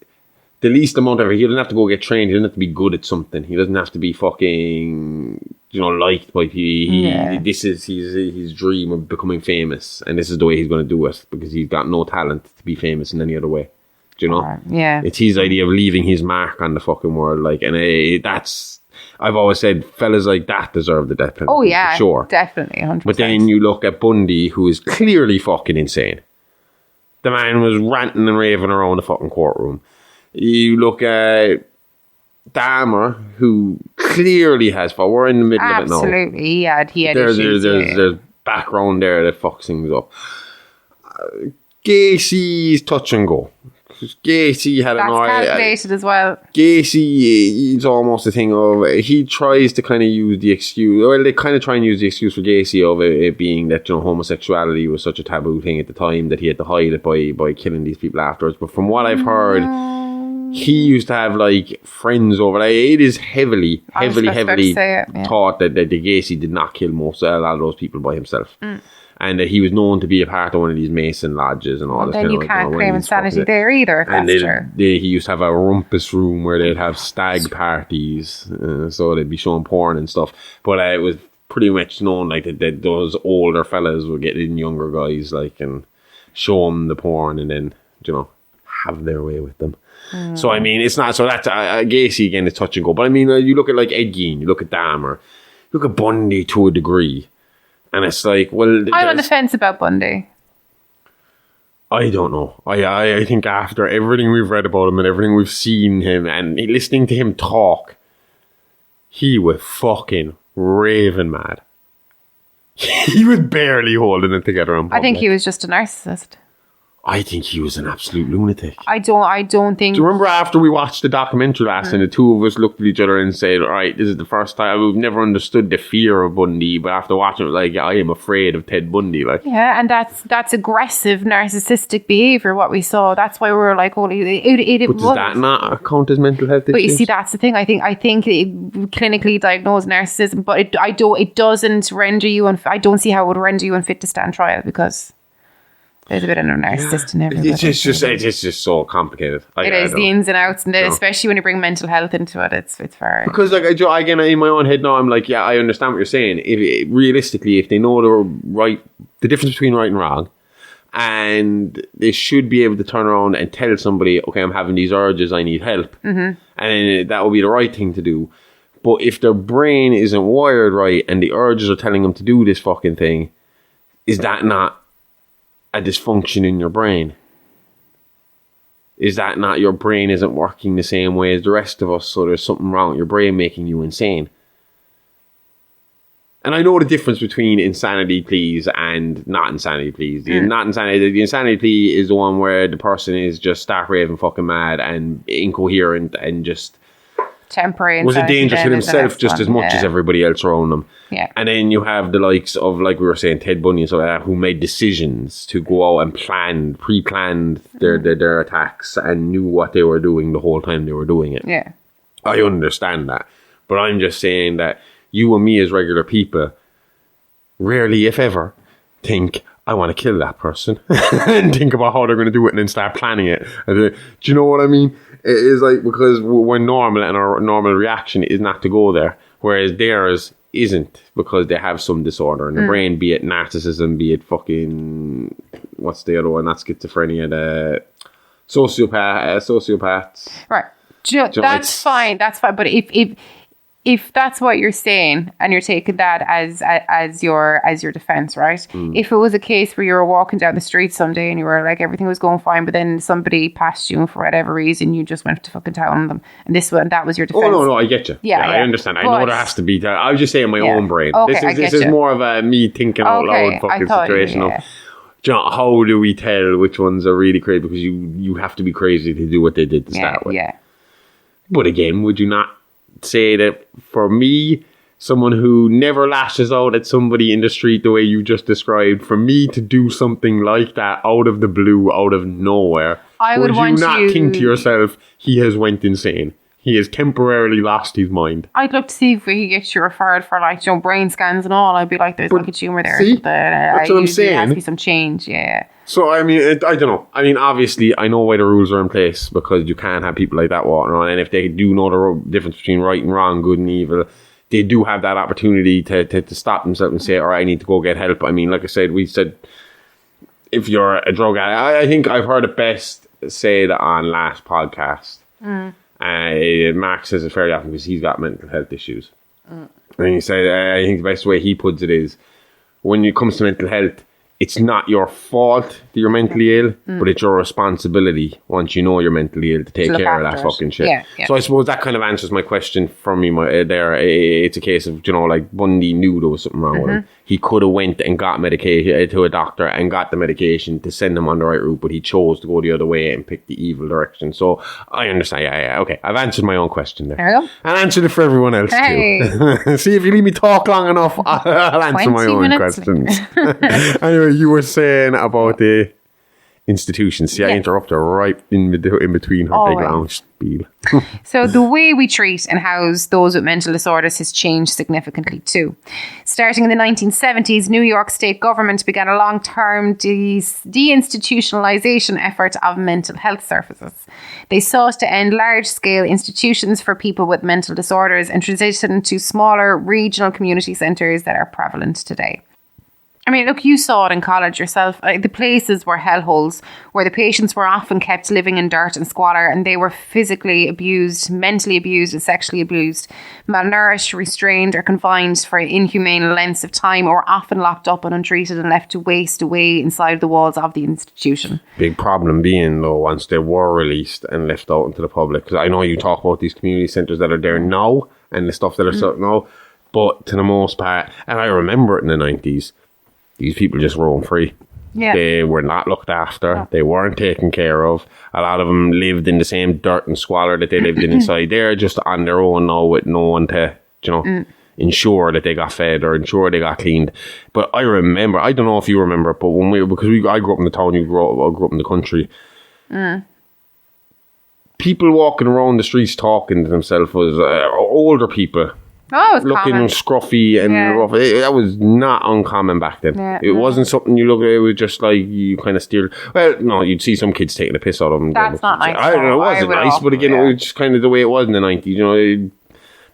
the least amount of it. He doesn't have to go get trained. He doesn't have to be good at something. He doesn't have to be fucking, liked by people. This is his dream of becoming famous, and this is the way he's going to do it, because he's got no talent to be famous in any other way. Do you know? Yeah. It's his idea of leaving his mark on the fucking world, and that's... I've always said fellas like that deserve the death penalty. Oh yeah, for sure. Definitely, 100%. But then you look at Bundy, who is clearly fucking insane. The man was ranting and raving around the fucking courtroom. You look at Dahmer, who clearly has fault. We're in the middle of it now. Absolutely, he had There's issues. there's background there that fucks things up. Gacy's touch and go. Gacy had That's calculated as well. Gacy is almost a thing of, he tries to kind of use the excuse, well, they kind of try and use the excuse for Gacy of it being that, you know, homosexuality was such a taboo thing at the time that he had to hide it by killing these people afterwards. But from what I've heard, he used to have like friends over there. It is heavily thought that the Gacy did not kill a lot of those people by himself. And that he was known to be a part of one of these Mason lodges and all this. Then you can't claim insanity there either. And he used to have a rumpus room where they'd have stag parties, so they'd be showing porn and stuff. But it was pretty much known like that those older fellas would get in younger guys like and show them the porn and then, you know, have their way with them. So I mean, it's not so that's Gacy again is touch and go. But I mean, you look at like Ed Gein, you look at Dahmer, you look at Bundy to a degree. And it's like, well... I'm on the fence about Bundy. I don't know. I think after everything we've read about him and everything we've seen him and listening to him talk, he was fucking raving mad. He was barely holding it together in public. I think he was just a narcissist. I think he was an absolute lunatic. I don't think... Do you remember after we watched the documentary last and the two of us looked at each other and said, all right, this is the first time we've never understood the fear of Bundy, but after watching it, like, I am afraid of Ted Bundy. Like, yeah, and that's aggressive, narcissistic behavior, what we saw. That's why we were like, holy... But does that not count as mental health issues? But you see, that's the thing. I think clinically diagnosed narcissism, but it doesn't render you... I don't see how it would render you unfit to stand trial because... There's a bit of a narcissist in everything. It's just so complicated. It is the ins and outs, and especially when you bring mental health into it, it's very... Because like again, in my own head now, I'm like, yeah, I understand what you're saying. Realistically, if they know the difference between right and wrong, and they should be able to turn around and tell somebody, okay, I'm having these urges, I need help, and that would be the right thing to do. But if their brain isn't wired right, and the urges are telling them to do this fucking thing, is that not a dysfunction in your brain? Is that not your brain isn't working the same way as the rest of us, so there's something wrong with your brain making you insane? And I know the difference between insanity pleas and not insanity pleas. The insanity plea is the one where the person is just stark raving fucking mad and incoherent and just temporary. Was a danger to himself just as much as everybody else around them. Yeah. And then you have the likes of, like we were saying, Ted Bundy and stuff like that, who made decisions to go out and pre-planned their attacks and knew what they were doing the whole time they were doing it. Yeah. I understand that. But I'm just saying that you and me as regular people rarely, if ever, think, I want to kill that person and think about how they're going to do it and then start planning it. Do you know what I mean? It is like, because we're normal and our normal reaction is not to go there, whereas theirs isn't because they have some disorder in the brain, be it narcissism, be it fucking, what's the other one? Not schizophrenia, the sociopaths. Right. That's fine. That's fine. But if that's what you're saying and you're taking that as your defense, right? If it was a case where you were walking down the street someday and you were like, everything was going fine, but then somebody passed you and for whatever reason you just went to fucking town on them, and that was your defense. Oh no, I get you. Yeah, I understand. I know there has to be. I was just saying my own brain. Okay, this is more of a me thinking out loud fucking situation of, how do we tell which ones are really crazy? Because you have to be crazy to do what they did to start with. Yeah. But again, would you not say that for me, someone who never lashes out at somebody in the street the way you just described, for me to do something like that out of the blue, out of nowhere, would you not think to yourself, he has went insane? He has temporarily lost his mind. I'd love to see if we could get you referred for brain scans and all. I'd be like, there's like a tumour there. See? That's what I'm saying. There has to be some change, yeah. So, I mean, I don't know. I mean, obviously, I know why the rules are in place because you can't have people like that walking around. And if they do know the difference between right and wrong, good and evil, they do have that opportunity to stop themselves and say, all right, I need to go get help. I mean, like I said, we said, if you're a drug addict, I think I've heard it best said on last podcast. Mark says it fairly often because he's got mental health issues. And he said, I think the best way he puts it is, when it comes to mental health, it's not your fault that you're mentally ill, but it's your responsibility once you know you're mentally ill to take look care of that after it. fucking shit. Yeah. So I suppose that kind of answers my question for me there. It's a case of, like Bundy knew there was something wrong with him. He could have went and got medication to a doctor and got the medication to send him on the right route, but he chose to go the other way and pick the evil direction. So I understand. Yeah. Okay. I've answered my own question there. There you go. And answered it for everyone else Hey. too. See, if you leave me talk long enough, I'll answer my 20 own minutes. questions. Anyway, you were saying about the institutions. See, I interrupted right in between her big Always. long spiel. So the way we treat and house those with mental disorders has changed significantly too. Starting in the 1970s, New York state government began a long-term deinstitutionalization effort of mental health services. They sought to end large-scale institutions for people with mental disorders and transition to smaller regional community centres that are prevalent today. I mean, look, you saw it in college yourself. The places were hellholes where the patients were often kept living in dirt and squalor, and they were physically abused, mentally abused and sexually abused, malnourished, restrained or confined for inhumane lengths of time, or often locked up and untreated and left to waste away inside the walls of the institution. Big problem being, though, once they were released and left out into the public. Because I know you talk about these community centres that are there now and the stuff that are set now, but to the most part, and I remember it in the 90s, these people just roam free. Yeah. They were not looked after. They weren't taken care of. A lot of them lived in the same dirt and squalor that they lived in inside. They're just on their own now with no one to, ensure that they got fed or ensure they got cleaned. But I remember, I don't know if you remember, but when I grew up in the town, I grew up in the country. People walking around the streets talking to themselves was older people. Oh, it's looking common. scruffy and rough. That was not uncommon back then. Yeah, it wasn't something you look at. It was just like you kind of steered. Well, no, you'd see some kids taking a piss out of them. That's not nice. I don't know. It wasn't nice, but again, it was just kind of the way it was in the 90s.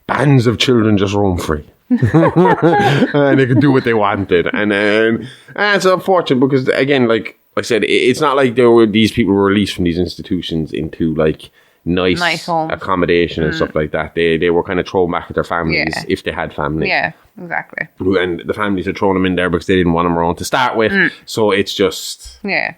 Bands of children just roam free. And they could do what they wanted. And it's unfortunate because, again, like I said, it's not like these people were released from these institutions into like nice homes. accommodation and stuff like that. They were kind of thrown back at their families if they had families. Yeah, exactly. And the families had thrown them in there because they didn't want them around to start with. So it's just, Yeah.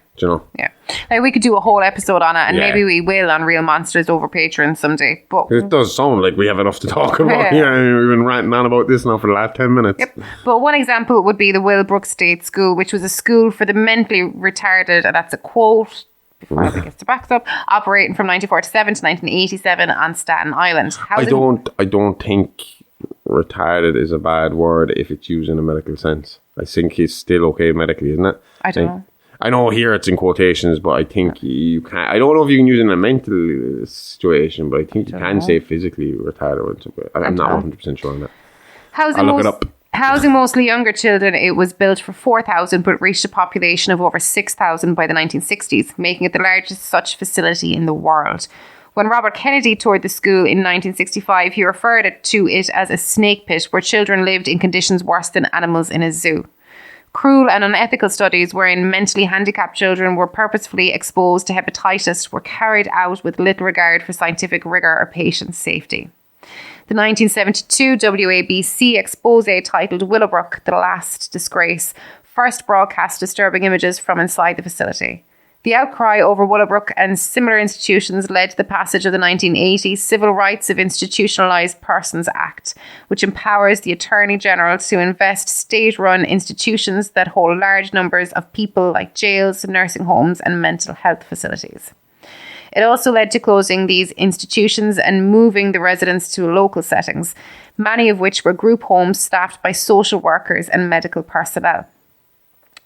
Yeah. Like we could do a whole episode on it, and maybe we will on Real Monsters over Patreon someday. But It does sound like we have enough to talk about. Yeah, we've been ranting on about this now for the last 10 minutes. Yep. But one example would be the Willowbrook State School, which was a school for the mentally retarded, and that's a quote, before I get to back up, operating from 1947 to 1987 on Staten Island. I don't think retarded is a bad word if it's used in a medical sense. I think it's still okay medically, isn't it? I don't know. I know here it's in quotations, but I think you can't. I don't know if you can use it in a mental situation, but I think you can say physically retarded. I'm not 100% sure on that. I'll look it up. Housing mostly younger children, it was built for 4,000 but reached a population of over 6,000 by the 1960s, making it the largest such facility in the world. When Robert Kennedy toured the school in 1965, he referred to it as a snake pit where children lived in conditions worse than animals in a zoo. Cruel and unethical studies wherein mentally handicapped children were purposefully exposed to hepatitis were carried out with little regard for scientific rigour or patient safety. The 1972 WABC expose titled Willowbrook, The Last Disgrace, first broadcast disturbing images from inside the facility. The outcry over Willowbrook and similar institutions led to the passage of the 1980 Civil Rights of Institutionalised Persons Act, which empowers the Attorney General to invest state-run institutions that hold large numbers of people like jails, nursing homes and mental health facilities. It also led to closing these institutions and moving the residents to local settings, many of which were group homes staffed by social workers and medical personnel.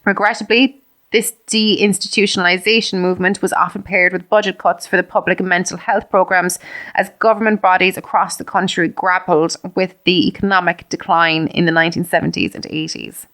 Regrettably, this deinstitutionalisation movement was often paired with budget cuts for the public mental health programmes as government bodies across the country grappled with the economic decline in the 1970s and 80s.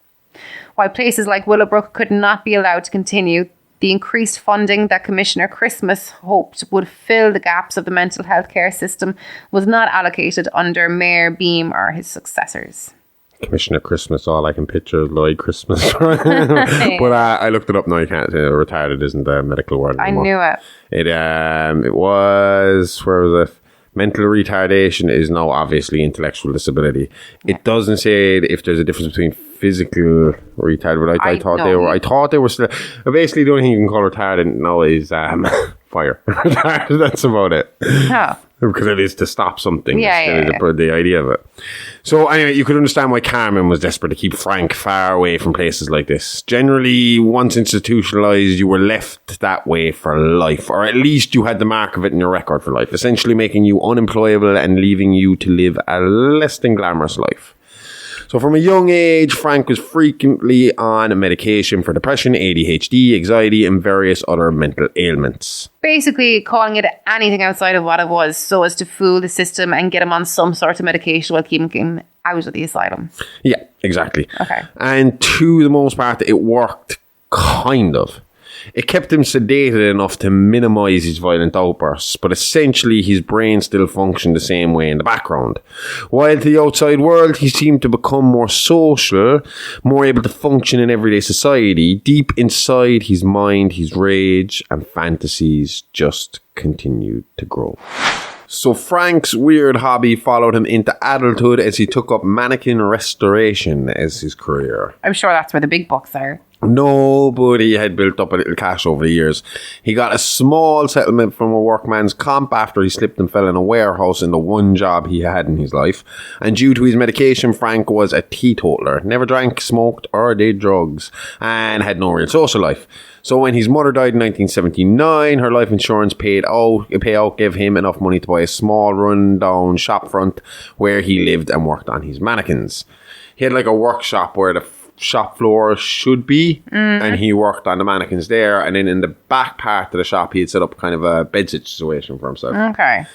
While places like Willowbrook could not be allowed to continue, the increased funding that Commissioner Christmas hoped would fill the gaps of the mental health care system was not allocated under Mayor Beam or his successors. Commissioner Christmas, all I can picture is Lloyd Christmas. But I looked it up now. You can't say retarded isn't a medical word anymore. I knew it. It was, where was it? Mental retardation is now obviously intellectual disability. It doesn't say if there's a difference between physical retard, but I thought know. they were. I thought they were still. Basically, the only thing you can call retarded now is fire. That's about it. Oh. Because it is to stop something. Yeah. The idea of it. So anyway, you could understand why Carmen was desperate to keep Franck far away from places like this. Generally, once institutionalized, you were left that way for life, or at least you had the mark of it in your record for life, essentially making you unemployable and leaving you to live a less than glamorous life. So from a young age, Franck was frequently on medication for depression, ADHD, anxiety, and various other mental ailments. Basically calling it anything outside of what it was so as to fool the system and get him on some sort of medication while keeping him out of the asylum. Yeah, exactly. Okay. And to the most part, it worked, kind of. It kept him sedated enough to minimise his violent outbursts, but essentially his brain still functioned the same way in the background. While to the outside world, he seemed to become more social, more able to function in everyday society. Deep inside his mind, his rage and fantasies just continued to grow. So Franck's weird hobby followed him into adulthood as he took up mannequin restoration as his career. I'm sure that's where the big bucks are. Nobody had built up a little cash over the years. He got a small settlement from a workman's comp after he slipped and fell in a warehouse in the one job he had in his life. And due to his medication, Franck was a teetotaler, never drank, smoked or did drugs, and had no real social life. So when his mother died in 1979, her life insurance payout gave him enough money to buy a small run-down shop front where he lived and worked on his mannequins. He had like a workshop where the shop floor should be, and he worked on the mannequins there, and then in the back part of the shop he had set up kind of a bed situation for himself. Okay.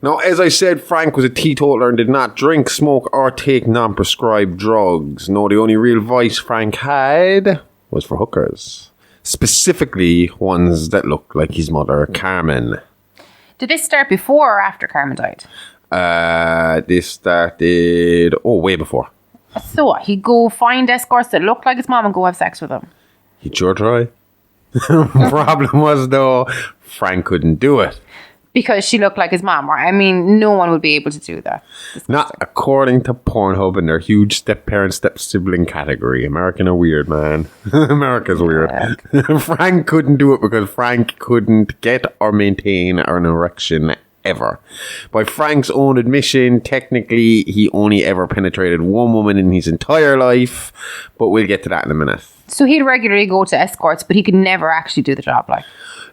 Now, as I said, Franck was a teetotaler and did not drink, smoke or take non-prescribed drugs. No, the only real vice Franck had was for hookers, specifically ones that looked like his mother, Carmen. Did this start before or after Carmen died? This started way before. So what? He'd go find escorts that looked like his mom and go have sex with them. He'd sure try. Problem was, though, Franck couldn't do it. Because she looked like his mom, right? I mean, no one would be able to do that. Not according to Pornhub and their huge step-parent, step-sibling category. American are weird, man. America's weird. Yeah. Franck couldn't do it because Franck couldn't get or maintain an erection ever. By Franck's own admission, technically, he only ever penetrated one woman in his entire life, but we'll get to that in a minute. So he'd regularly go to escorts, but he could never actually do the job, like?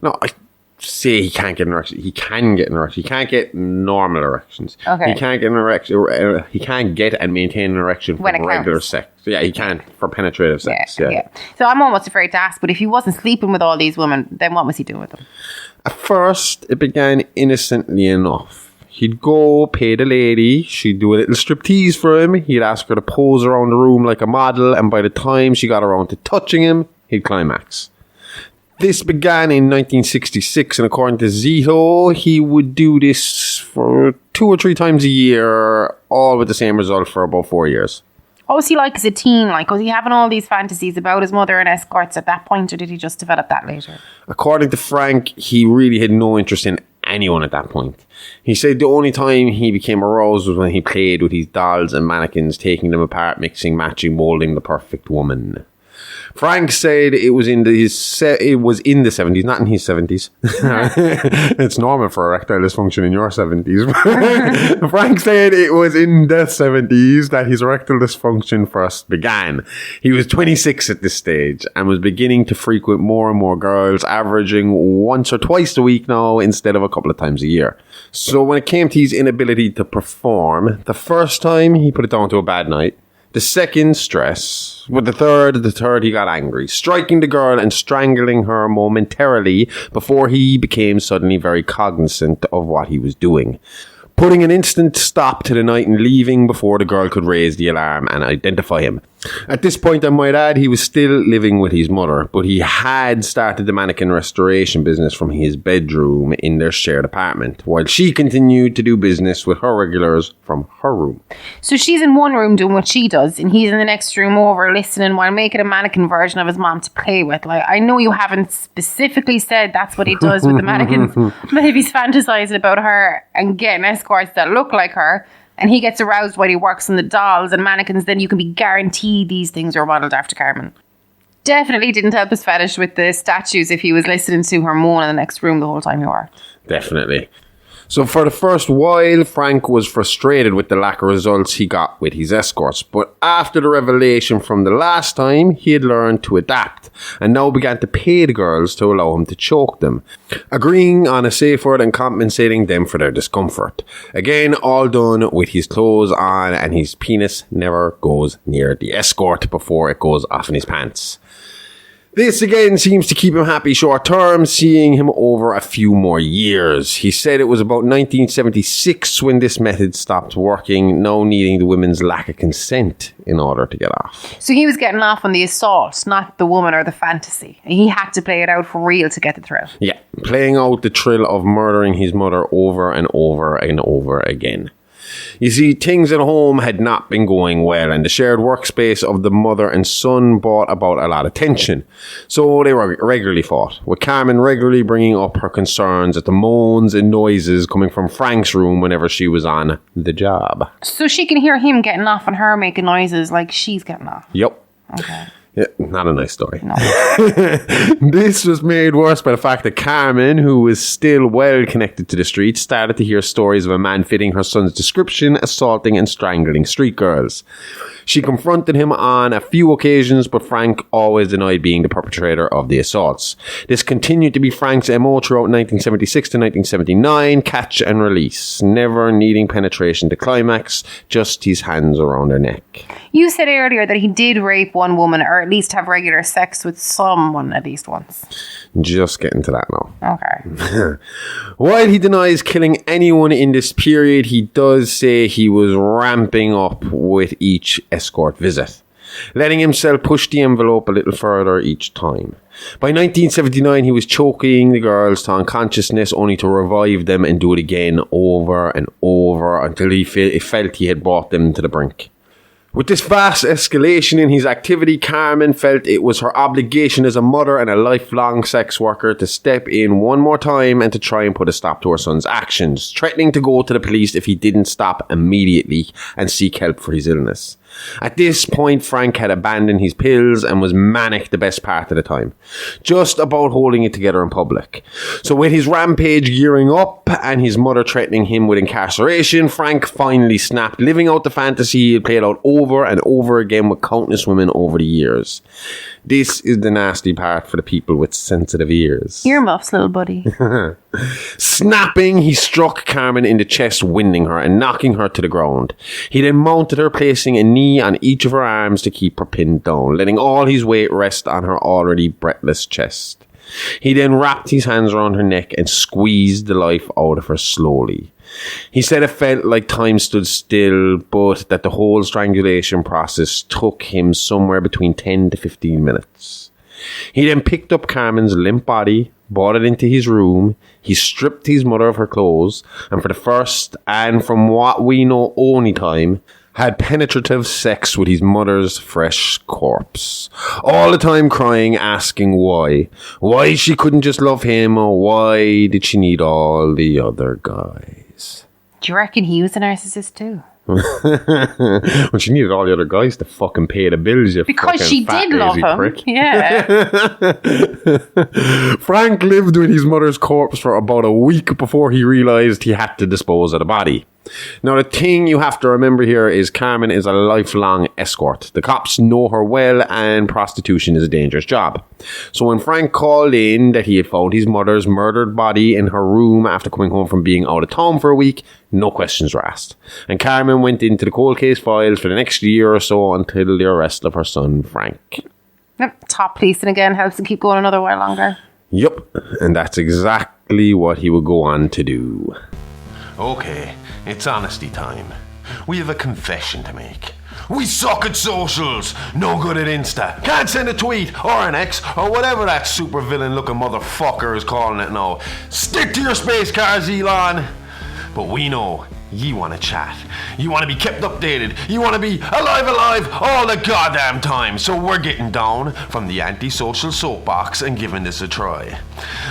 No, I say he can't get an erection. He can get an erection. He can't get normal erections. Okay. He can't get an erection. He can't get and maintain an erection for regular sex. Yeah, he can for penetrative sex. Yeah. So I'm almost afraid to ask, but if he wasn't sleeping with all these women, then what was he doing with them? At first, it began innocently enough. He'd go, pay the lady, she'd do a little striptease for him, he'd ask her to pose around the room like a model, and by the time she got around to touching him, he'd climax. This began in 1966, and according to Zito, he would do this for 2 or 3 times a year, all with the same result for about 4 years. What was he like as a teen? Like, was he having all these fantasies about his mother and escorts at that point, or did he just develop that later? According to Franck, he really had no interest in anyone at that point. He said the only time he became aroused was when he played with his dolls and mannequins, taking them apart, mixing, matching, molding the perfect woman. Franck said it was in the 70s, not in his 70s. It's normal for erectile dysfunction in your 70s. Franck said it was in the 70s that his erectile dysfunction first began. He was 26 at this stage and was beginning to frequent more and more girls, averaging once or twice a week now instead of a couple of times a year. So when it came to his inability to perform, the first time he put it down to a bad night. The second, stress. With the third, he got angry, striking the girl and strangling her momentarily before he became suddenly very cognizant of what he was doing. Putting an instant stop to the night and leaving before the girl could raise the alarm and identify him. At this point, I might add, he was still living with his mother, but he had started the mannequin restoration business from his bedroom in their shared apartment, while she continued to do business with her regulars from her room. So she's in one room doing what she does, and he's in the next room over listening while making a mannequin version of his mom to play with. Like, I know you haven't specifically said that's what he does with the mannequins, but if he's fantasizing about her and getting escorts that look like her, And he gets aroused while he works on the dolls and mannequins. Then you can be guaranteed these things are modelled after Carmen. Definitely didn't help his fetish with the statues if he was listening to her moan in the next room the whole time he worked. Definitely. So for the first while, Franck was frustrated with the lack of results he got with his escorts. But after the revelation from the last time, he had learned to adapt and now began to pay the girls to allow him to choke them, agreeing on a safe word and compensating them for their discomfort. Again, all done with his clothes on, and his penis never goes near the escort before it goes off in his pants. This again seems to keep him happy short term, seeing him over a few more years. He said it was about 1976 when this method stopped working, now needing the women's lack of consent in order to get off. So he was getting off on the assault, not the woman or the fantasy. He had to play it out for real to get the thrill. Yeah, playing out the thrill of murdering his mother over and over and over again. You see, things at home had not been going well, and the shared workspace of the mother and son brought about a lot of tension. So they regularly fought, with Carmen regularly bringing up her concerns at the moans and noises coming from Franck's room whenever she was on the job. So she can hear him getting off and her making noises like she's getting off. Yep. Okay. Yeah, not a nice story. No. This was made worse by the fact that Carmen, who was still well connected to the streets, started to hear stories of a man fitting her son's description, assaulting and strangling street girls. She confronted him on a few occasions, but Franck always denied being the perpetrator of the assaults. This continued to be Franck's MO throughout 1976 to 1979, catch and release, never needing penetration to climax, just his hands around her neck. You said earlier that he did rape one woman, or at least have regular sex with someone at least once. Just getting to that now. Okay. While he denies killing anyone in this period, he does say he was ramping up with each escort visit, letting himself push the envelope a little further each time. By 1979, he was choking the girls to unconsciousness, only to revive them and do it again over and over until he felt he had brought them to the brink. With this vast escalation in his activity, Carmen felt it was her obligation as a mother and a lifelong sex worker to step in one more time and to try and put a stop to her son's actions, threatening to go to the police if he didn't stop immediately and seek help for his illness. At this point, Franck had abandoned his pills and was manic the best part of the time, just about holding it together in public. So with his rampage gearing up and his mother threatening him with incarceration, Franck finally snapped, living out the fantasy he had played out over and over again with countless women over the years. This is the nasty part for the people with sensitive ears. Earmuffs, little buddy. Snapping, he struck Carmen in the chest, winding her and knocking her to the ground. He then mounted her, placing a knee on each of her arms to keep her pinned down, letting all his weight rest on her already breathless chest. He then wrapped his hands around her neck and squeezed the life out of her slowly. He said it felt like time stood still, but that the whole strangulation process took him somewhere between 10 to 15 minutes. He then picked up Carmen's limp body, brought it into his room. He stripped his mother of her clothes, and for the first, and from what we know only time, had penetrative sex with his mother's fresh corpse. All the time crying, asking why. Why she couldn't just love him, or why did she need all the other guys? Do you reckon he was a narcissist too? Well, she needed all the other guys to fucking pay the bills, you Because fucking she fat, did love lazy him. prick. Yeah. Franck lived with his mother's corpse for about a week before he realised he had to dispose of the body. Now, the thing you have to remember here is Carmen is a lifelong escort. The cops know her well, and prostitution is a dangerous job. So when Franck called in that he had found his mother's murdered body in her room after coming home from being out of town for a week, no questions were asked. And Carmen went into the cold case files for the next year or so until the arrest of her son, Franck. Yep. Top policing again helps him keep going another while longer. Yup, and that's exactly what he would go on to do. Okay, it's honesty time. We have a confession to make. We suck at socials, no good at Insta, can't send a tweet or an X or whatever that super villain looking motherfucker is calling it now. Stick to your space cars, Elon. But we know You want to chat. You want to be kept updated. You want to be alive all the goddamn time. So we're getting down from the antisocial soapbox and giving this a try.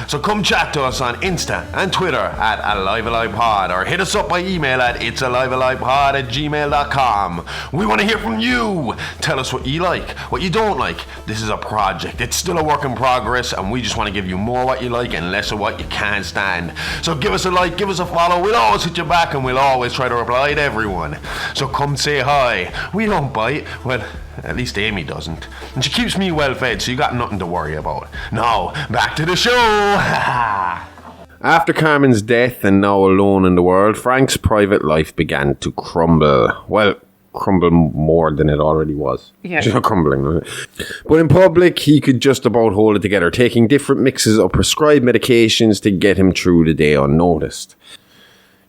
So come chat to us on Insta and Twitter at AliveAlivePod, or hit us up by email at itsalivealivepod@gmail.com. We want to hear from you. Tell us what you like, what you don't like. This is a project. It's still a work in progress, and we just want to give you more what you like and less of what you can't stand. So give us a like, give us a follow. We'll always hit you back, and we'll always try to reply to everyone. So come say hi. We don't bite. Well, at least Aimee doesn't. And she keeps me well fed, so you got nothing to worry about. Now, back to the show. After Carmen's death and now alone in the world, Franck's private life began to crumble. Well, crumble more than it already was. Yeah. It's not crumbling. But in public, he could just about hold it together, taking different mixes of prescribed medications to get him through the day unnoticed.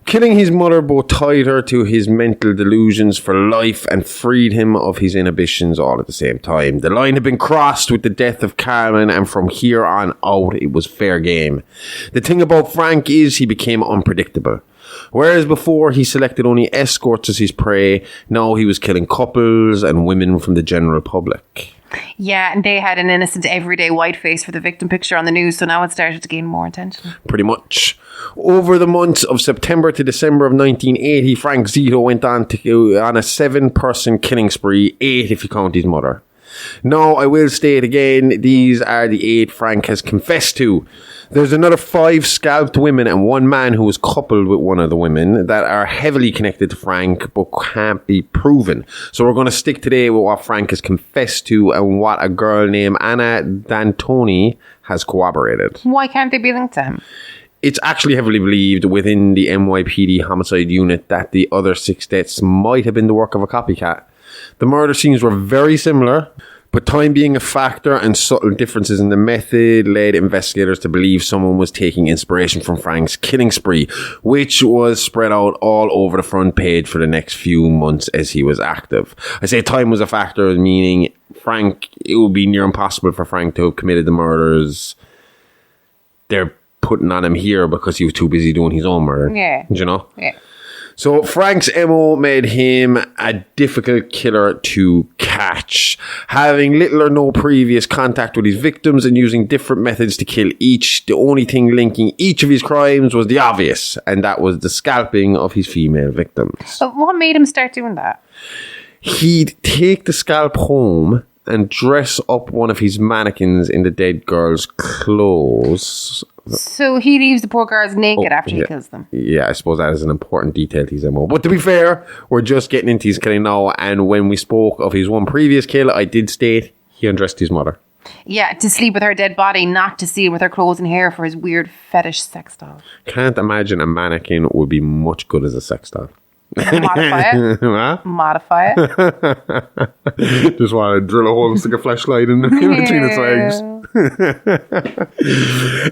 Killing his mother both tied her to his mental delusions for life and freed him of his inhibitions all at the same time. The line had been crossed with the death of Carmen, and from here on out, it was fair game. The thing about Franck is he became unpredictable. Whereas before he selected only escorts as his prey, now he was killing couples and women from the general public. Yeah, and they had an innocent everyday white face for the victim picture on the news, so now it started to gain more attention. Pretty much. Over the months of September to December of 1980, Franck Zito went on a 7-person killing spree, 8 if you count his mother. Now, I will state again, these are the 8 Franck has confessed to. There's another 5 scalped women and 1 man who was coupled with one of the women that are heavily connected to Franck but can't be proven. So we're going to stick today with what Franck has confessed to and what a girl named Anna D'Antoni has corroborated. Why can't they be linked to him? It's actually heavily believed within the NYPD homicide unit that the other 6 deaths might have been the work of a copycat. The murder scenes were very similar, but time being a factor and subtle differences in the method led investigators to believe someone was taking inspiration from Franck's killing spree, which was spread out all over the front page for the next few months as he was active. I say time was a factor, meaning Franck, it would be near impossible for Franck to have committed the murders they're putting on him here because he was too busy doing his own murder. Yeah. You know? Yeah. So Franck's MO made him a difficult killer to catch. Having little or no previous contact with his victims and using different methods to kill each, the only thing linking each of his crimes was the obvious, and that was the scalping of his female victims. But what made him start doing that? He'd take the scalp home and dress up one of his mannequins in the dead girl's clothes. So he leaves the poor girls naked after he kills them. Yeah, I suppose that is an important detail to his MO. But to be fair, we're just getting into his killing now, and when we spoke of his one previous kill, I did state he undressed his mother. Yeah, to sleep with her dead body, not to see her with her clothes and hair for his weird fetish sex doll. Can't imagine a mannequin would be much good as a sex doll. Modify it. Huh? Modify it. Just want to drill a hole and stick a flashlight in between its legs.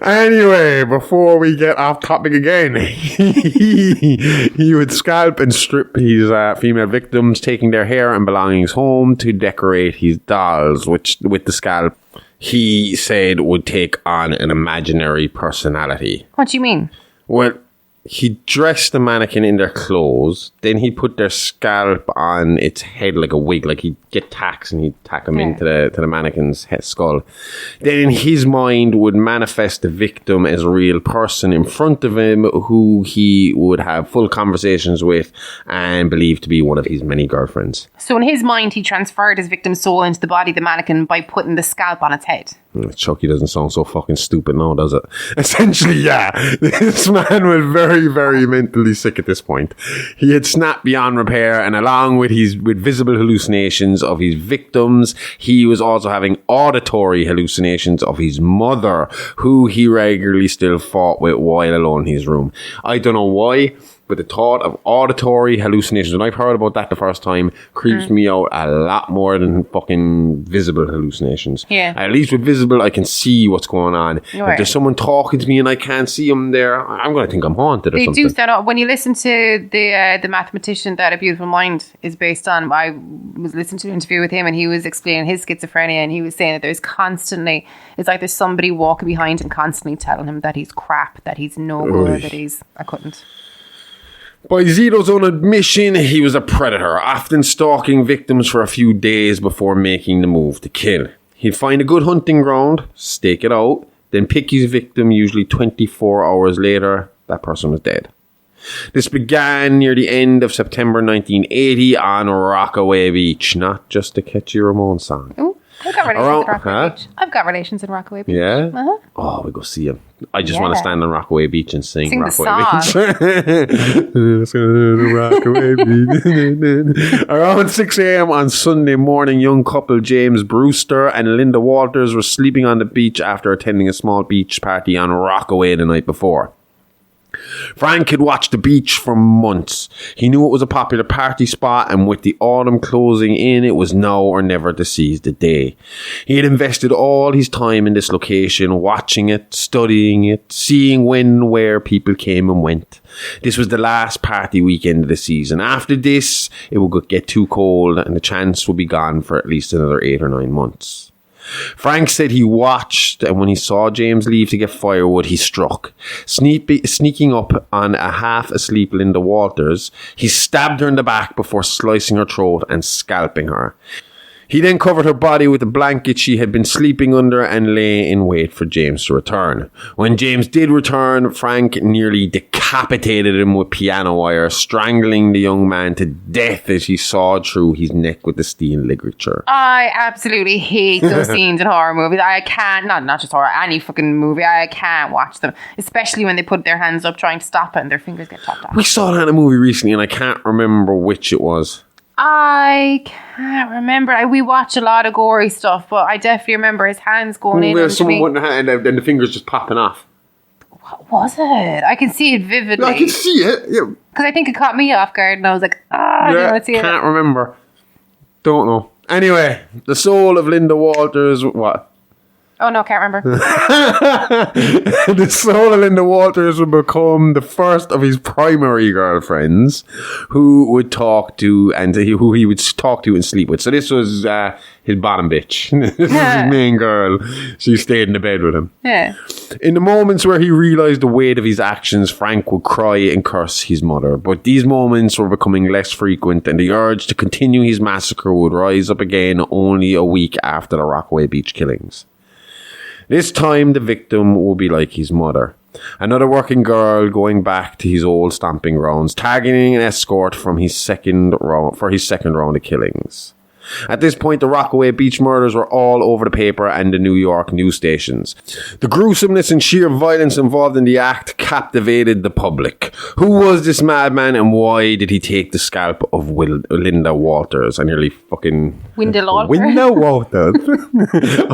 Anyway, before we get off topic again, he would scalp and strip his female victims, taking their hair and belongings home to decorate his dolls, which with the scalp he said would take on an imaginary personality. What do you mean? Well, he dressed the mannequin in their clothes, then he'd put their scalp on its head like a wig, like he'd get tacks and he'd tack them into the mannequin's head skull. Then in his mind would manifest the victim as a real person in front of him who he would have full conversations with and believed to be one of his many girlfriends. So in his mind, he transferred his victim's soul into the body of the mannequin by putting the scalp on its head. Chucky doesn't sound so fucking stupid now, does it? Essentially, yeah. This man was very, very mentally sick at this point. He had snapped beyond repair, and along with visible hallucinations of his victims, he was also having auditory hallucinations of his mother, who he regularly still fought with while alone in his room. I don't know why, but the thought of auditory hallucinations, when I've heard about that the first time, creeps me out a lot more than fucking visible hallucinations. Yeah. At least with visible, I can see what's going on. Right. If there's someone talking to me and I can't see them there, I'm going to think I'm haunted or They something. do stand up. When you listen to the mathematician that A Beautiful Mind is based on, I was listening to an interview with him and he was explaining his schizophrenia, and he was saying that there's constantly, it's like there's somebody walking behind him constantly telling him that he's crap, that he's no good, that he's, I couldn't. By Zito's own admission, he was a predator, often stalking victims for a few days before making the move to kill. He'd find a good hunting ground, stake it out, then pick his victim. Usually 24 hours later, that person was dead. This began near the end of September 1980 on Rockaway Beach, not just a catchy Ramones song. Ooh, I've got relations in Rockaway Beach. I've got relations in Rockaway Beach. Yeah? Uh-huh. Oh, we go see him. I just want to stand on Rockaway Beach and sing the Rockaway Beach. Rockaway Beach. Around 6 a.m. on Sunday morning, young couple James Brewster and Linda Walters were sleeping on the beach after attending a small beach party on Rockaway the night before. Franck had watched the beach for months. He knew it was a popular party spot, and with the autumn closing in, it was now or never to seize the day. He had invested all his time in this location, watching it, studying it, seeing when and where people came and went. This was the last party weekend of the season. After this, it would get too cold, and the chance would be gone for at least another 8 or 9 months. Franck said he watched, and when he saw James leave to get firewood, he struck. Sneaking up on a half-asleep Linda Walters, he stabbed her in the back before slicing her throat and scalping her. He then covered her body with a blanket she had been sleeping under and lay in wait for James to return. When James did return, Franck nearly decapitated him with piano wire, strangling the young man to death as he sawed through his neck with the steel ligature. I absolutely hate those scenes in horror movies. I can't, not just horror, any fucking movie. I can't watch them, especially when they put their hands up trying to stop it and their fingers get chopped off. We saw that in a movie recently and I can't remember which it was. I can't remember. We watch a lot of gory stuff, but I definitely remember his hands going in. Someone putting a hand and the fingers just popping off. What was it? I can see it vividly. I can see it. Yeah. Because I think it caught me off guard and I was like, I didn't want to see it. Can't remember. Don't know. Anyway, the soul of Linda Walters, what? Oh no, can't remember. The soul of Linda Walters would become the first of his primary girlfriends who would talk to and who he would talk to and sleep with. So this was his bottom bitch. This is his main girl. She stayed in the bed with him. Yeah. In the moments where he realised the weight of his actions, Franck would cry and curse his mother. But these moments were becoming less frequent, and the urge to continue his massacre would rise up again only a week after the Rockaway Beach killings. This time, the victim will be like his mother. Another working girl going back to his old stomping grounds, targeting an escort from his second round of killings. At this point, the Rockaway Beach murders were all over the paper and the New York news stations. The gruesomeness and sheer violence involved in the act captivated the public. Who was this madman and why did he take the scalp of Linda Walters? I nearly fucking... Winda Walters. Winda Walters.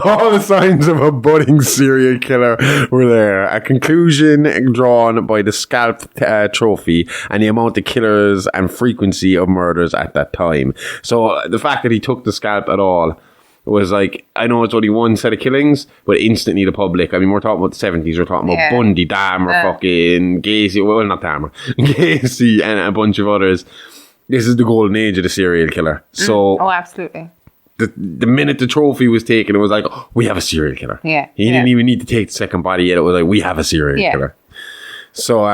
All the signs of a budding serial killer were there. A conclusion drawn by the scalp trophy and the amount of killers and frequency of murders at that time. So the fact that he took the scalp at all was like, I know it's only one set of killings, but instantly the public, I mean, we're talking about the 70s, we're talking about Bundy, Dahmer, fucking Gacy, well, not Dahmer, Gacy and a bunch of others. This is the golden age of the serial killer. So, oh, absolutely. The minute the trophy was taken, it was like, oh, we have a serial killer. Yeah. He didn't even need to take the second body yet. It was like, we have a serial killer. So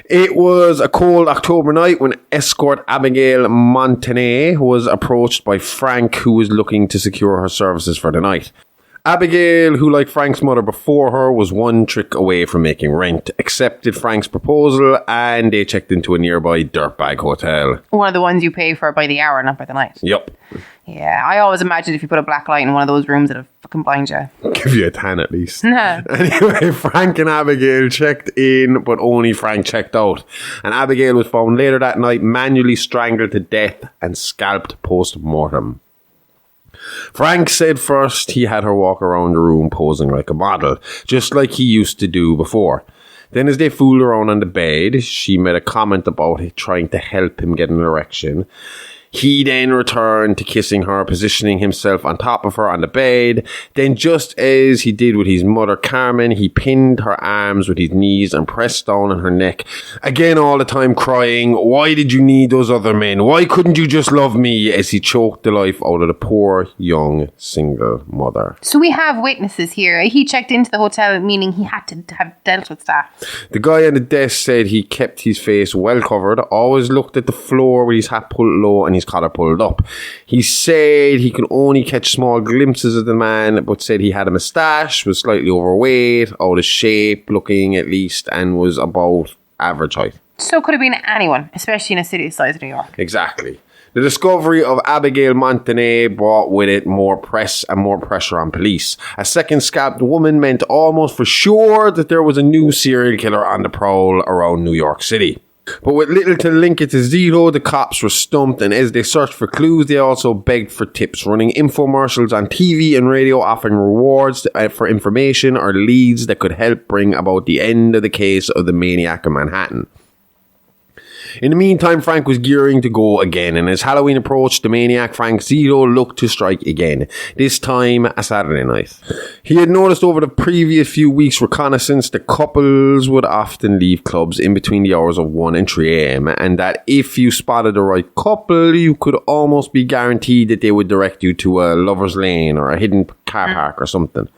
it was a cold October night when escort Abigail Montané was approached by Franck, who was looking to secure her services for the night. Abigail, who like Franck's mother before her, was one trick away from making rent, accepted Franck's proposal, and they checked into a nearby dirtbag hotel. One of the ones you pay for by the hour, not by the night. Yup. Yeah, I always imagined if you put a black light in one of those rooms, it'll fucking blind you. Give you a tan at least. Nah. Anyway, Franck and Abigail checked in, but only Franck checked out. And Abigail was found later that night manually strangled to death and scalped post-mortem. Franck said first he had her walk around the room posing like a model, just like he used to do before. Then as they fooled around on the bed, she made a comment about trying to help him get an erection. He then returned to kissing her, positioning himself on top of her on the bed. Then, just as he did with his mother Carmen, he pinned her arms with his knees and pressed down on her neck. Again, all the time crying, "Why did you need those other men? Why couldn't you just love me?" as he choked the life out of the poor, young, single mother. So we have witnesses here. He checked into the hotel, meaning he had to have dealt with staff. The guy on the desk said he kept his face well covered, always looked at the floor with his hat pulled low and his collar pulled up. He said he could only catch small glimpses of the man, but said he had a moustache, was slightly overweight, out of shape looking at least, and was about average height. So it could have been anyone, especially in a city the size of New York. Exactly. The discovery of Abigail Montané brought with it more press and more pressure on police. A second scalped woman meant almost for sure that there was a new serial killer on the prowl around New York City. But with little to link it to Zito, the cops were stumped, and as they searched for clues, they also begged for tips, running infomercials on TV and radio offering rewards for information or leads that could help bring about the end of the case of the maniac in Manhattan. In the meantime, Franck was gearing to go again, and as Halloween approached, the maniac Franck Zito looked to strike again, this time a Saturday night. He had noticed over the previous few weeks' reconnaissance that couples would often leave clubs in between the hours of 1 and 3 a.m, and that if you spotted the right couple, you could almost be guaranteed that they would direct you to a lover's lane or a hidden car park or something.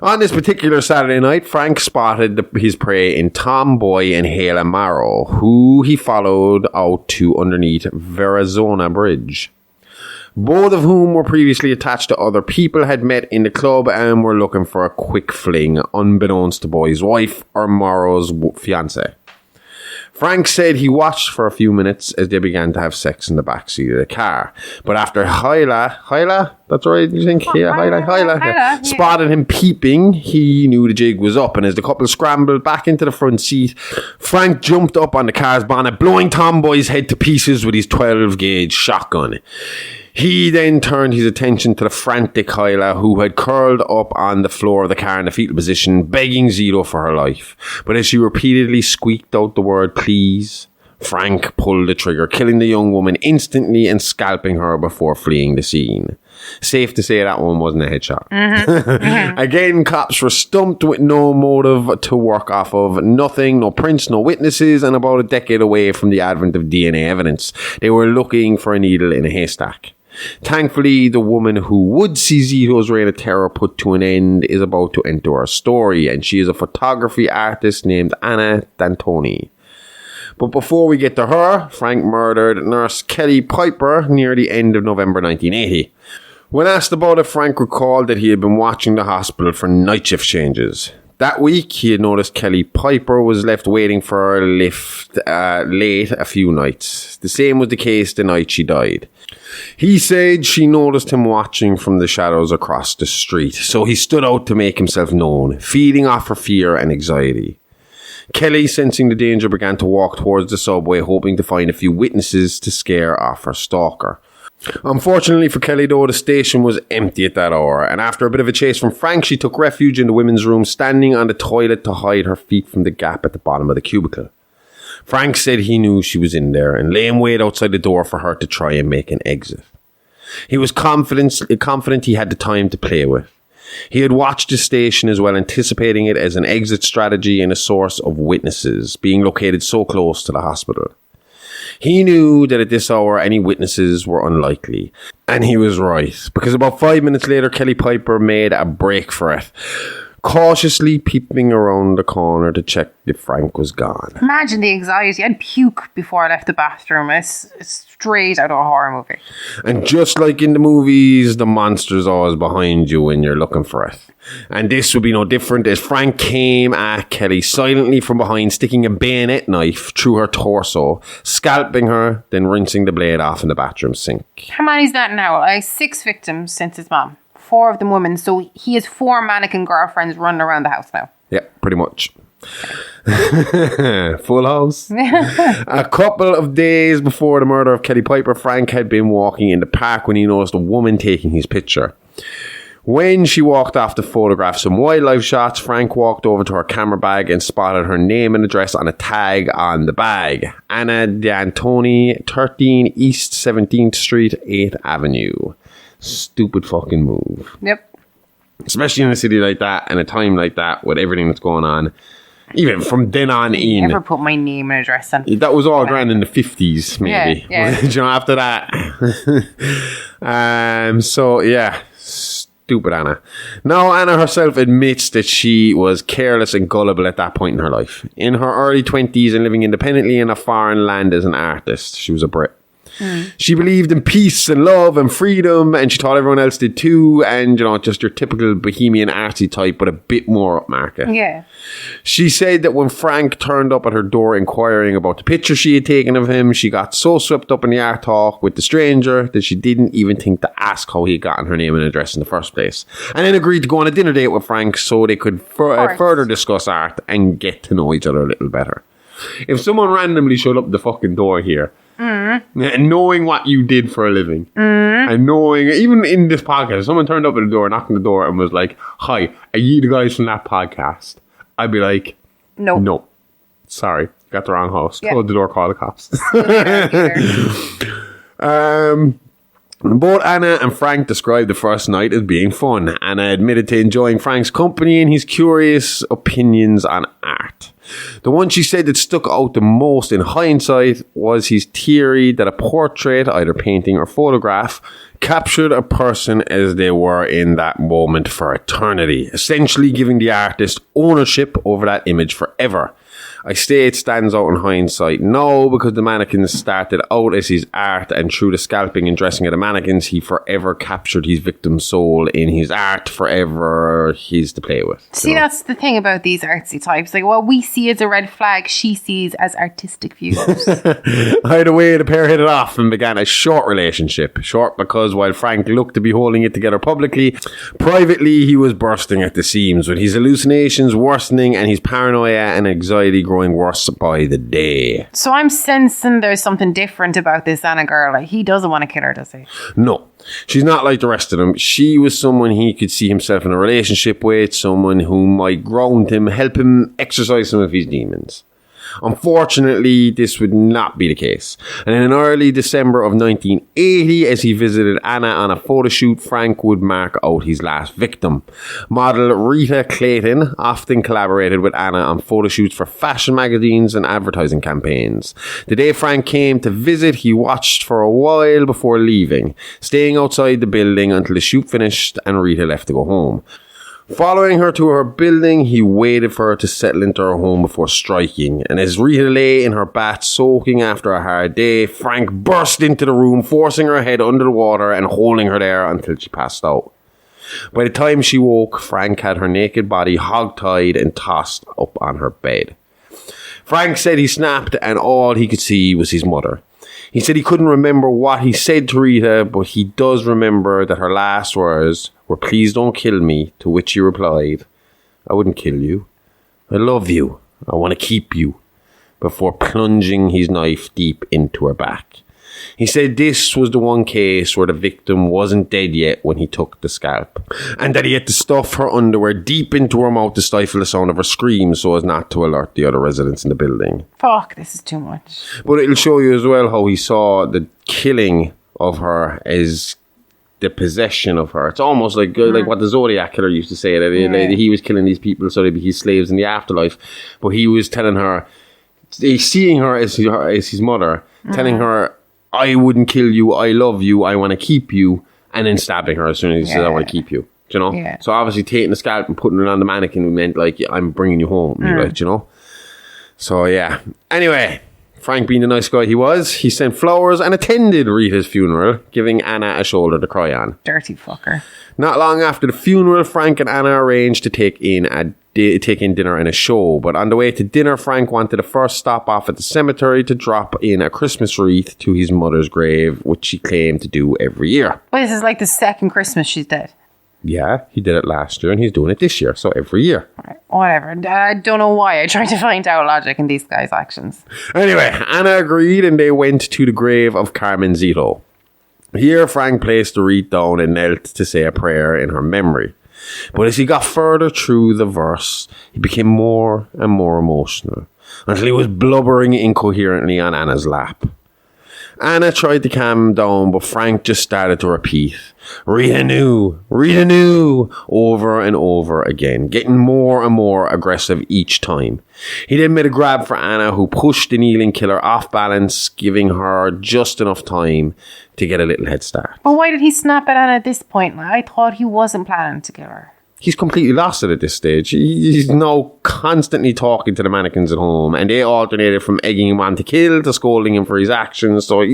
On this particular Saturday night, Franck spotted his prey in Tomboy and Hala Morrow, who he followed out to underneath Verrazona Bridge. Both of whom were previously attached to other people, had met in the club and were looking for a quick fling, unbeknownst to Boy's wife or Morrow's fiancé. Franck said he watched for a few minutes as they began to have sex in the backseat of the car. But after Hala, that's right, you think? Yeah, Hala, spotted him peeping, he knew the jig was up. And as the couple scrambled back into the front seat, Franck jumped up on the car's bonnet, blowing Tomboy's head to pieces with his 12-gauge shotgun. He then turned his attention to the frantic Hala, who had curled up on the floor of the car in the fetal position, begging Zito for her life. But as she repeatedly squeaked out the word "please," Franck pulled the trigger, killing the young woman instantly and scalping her before fleeing the scene. Safe to say that one wasn't a headshot. Again, cops were stumped with no motive to work off of, nothing, no prints, no witnesses, and about a decade away from the advent of DNA evidence. They were looking for a needle in a haystack. Thankfully, the woman who would see Zito's reign of terror put to an end is about to enter our story, and she is a photography artist named Anna D'Antoni. But before we get to her, Franck murdered nurse Kelly Piper near the end of November 1980. When asked about it, Franck recalled that he had been watching the hospital for night shift changes. That week, he had noticed Kelly Piper was left waiting for a lift late a few nights. The same was the case the night she died. He said she noticed him watching from the shadows across the street, so he stood out to make himself known, feeding off her fear and anxiety. Kelly, sensing the danger, began to walk towards the subway, hoping to find a few witnesses to scare off her stalker. Unfortunately for Kelly, though, the station was empty at that hour, and after a bit of a chase from Franck, she took refuge in the women's room, standing on the toilet to hide her feet from the gap at the bottom of the cubicle. Franck said he knew she was in there and lay in wait outside the door for her to try and make an exit. He was confident he had the time to play with. He had watched the station as well, anticipating it as an exit strategy and a source of witnesses, being located so close to the hospital. He knew that at this hour any witnesses were unlikely, and he was right, because about 5 minutes later Kelly Piper made a break for it, cautiously peeping around the corner to check if Franck was gone. Imagine the anxiety. I'd puke before I left the bathroom. It's straight out of a horror movie. And just like in the movies, the monster's always behind you when you're looking for it. And this would be no different, as Franck came at Kelly silently from behind, sticking a bayonet knife through her torso, scalping her, then rinsing the blade off in the bathroom sink. How many's that now? Like 6 victims since his mom. 4 of them women, so he has 4 mannequin girlfriends running around the house now. Yeah, pretty much. Full house. A couple of days before the murder of Kelly Piper, Franck had been walking in the park when he noticed a woman taking his picture. When she walked off to photograph some wildlife shots, Franck walked over to her camera bag and spotted her name and address on a tag on the bag. Anna D'Antoni, 13 East 17th Street, 8th Avenue. Stupid fucking move. Yep. Especially in a city like that and a time like that with everything that's going on. Even from then on in. Never put my name and address on. That was all grand in the 50s, maybe. Yeah. You know, after that. So, yeah. Stupid Anna. Now, Anna herself admits that she was careless and gullible at that point in her life. In her early 20s and living independently in a foreign land as an artist. She was a Brit. She believed in peace and love and freedom, and she thought everyone else did too, and, you know, just your typical bohemian artsy type, but a bit more upmarket. Yeah. She said that when Franck turned up at her door inquiring about the picture she had taken of him, she got so swept up in the art talk with the stranger that she didn't even think to ask how he had gotten her name and address in the first place, and then agreed to go on a dinner date with Franck so they could further discuss art and get to know each other a little better. If someone randomly showed up at the fucking door here, and knowing what you did for a living, and knowing, even in this podcast, if someone turned up at the door, knocked on the door and was like, "Hi, are you the guys from that podcast?" I'd be like, No. Sorry, got the wrong house. Yeah. Close the door, call the cops. Both Anna and Franck described the first night as being fun. Anna admitted to enjoying Frank's company and his curious opinions on art. The one she said that stuck out the most in hindsight was his theory that a portrait, either painting or photograph, captured a person as they were in that moment for eternity, essentially giving the artist ownership over that image forever. I say it stands out in hindsight now because the mannequins started out as his art, and through the scalping and dressing of the mannequins, he forever captured his victim's soul in his art, forever his to play with. See, that's the thing about these artsy types. Like, what we see as a red flag, she sees as artistic views. Either way, the pair hit it off and began a short relationship. Short because while Franck looked to be holding it together publicly, privately he was bursting at the seams, with his hallucinations worsening and his paranoia and anxiety growing worse by the day. So I'm sensing there's something different about this Anna girl. Like, he doesn't want to kill her, does he? No, she's not like the rest of them. She was someone he could see himself in a relationship with, someone who might ground him, help him exercise some of his demons. Unfortunately, this would not be the case. And in early December of 1980, as he visited Anna on a photo shoot, Franck would mark out his last victim. Model Rita Clayton often collaborated with Anna on photo shoots for fashion magazines and advertising campaigns. The day Franck came to visit, he watched for a while before leaving, staying outside the building until the shoot finished and Rita left to go home. Following her to her building, he waited for her to settle into her home before striking, and as Rita lay in her bath soaking after a hard day, Franck burst into the room, forcing her head under the water and holding her there until she passed out. By the time she woke, Franck had her naked body hog-tied and tossed up on her bed. Franck said he snapped and all he could see was his mother. He said he couldn't remember what he said to Rita, but he does remember that her last words were, "Please don't kill me," to which he replied, "I wouldn't kill you. I love you. I want to keep you," before plunging his knife deep into her back. He said this was the one case where the victim wasn't dead yet when he took the scalp, and that he had to stuff her underwear deep into her mouth to stifle the sound of her screams so as not to alert the other residents in the building. Fuck, this is too much. But it'll show you as well how he saw the killing of her as the possession of her. It's almost like what the Zodiac killer used to say, that he was killing these people so they'd be his slaves in the afterlife. But he was telling her, seeing her as his mother, telling her, "I wouldn't kill you, I love you, I want to keep you," and then stabbing her as soon as he said, "I want to keep you." Do you know? Yeah. So obviously taking the scalp and putting it on the mannequin meant like, "I'm bringing you home," like, you know? So yeah. Anyway, Franck, being the nice guy he was, he sent flowers and attended Rita's funeral, giving Anna a shoulder to cry on. Dirty fucker. Not long after the funeral, Franck and Anna arranged to take in dinner and a show. But on the way to dinner, Franck wanted to first stop off at the cemetery to drop in a Christmas wreath to his mother's grave, which she claimed to do every year. But this is like the second Christmas she's dead. Yeah, he did it last year and he's doing it this year, so every year. Right, whatever. I don't know why. I try to find out logic in these guys' actions. Anyway, Anna agreed and they went to the grave of Carmen Zito. Here, Franck placed the wreath down and knelt to say a prayer in her memory. But as he got further through the verse, he became more and more emotional, until he was blubbering incoherently on Anna's lap. Anna tried to calm him down, but Franck just started to repeat, read anew, over and over again, getting more and more aggressive each time. He then made a grab for Anna, who pushed the kneeling killer off balance, giving her just enough time to get a little head start. Well, why did he snap at Anna at this point? I thought he wasn't planning to kill her. He's completely lost it at this stage. He's now constantly talking to the mannequins at home, and they alternated from egging him on to kill to scolding him for his actions, so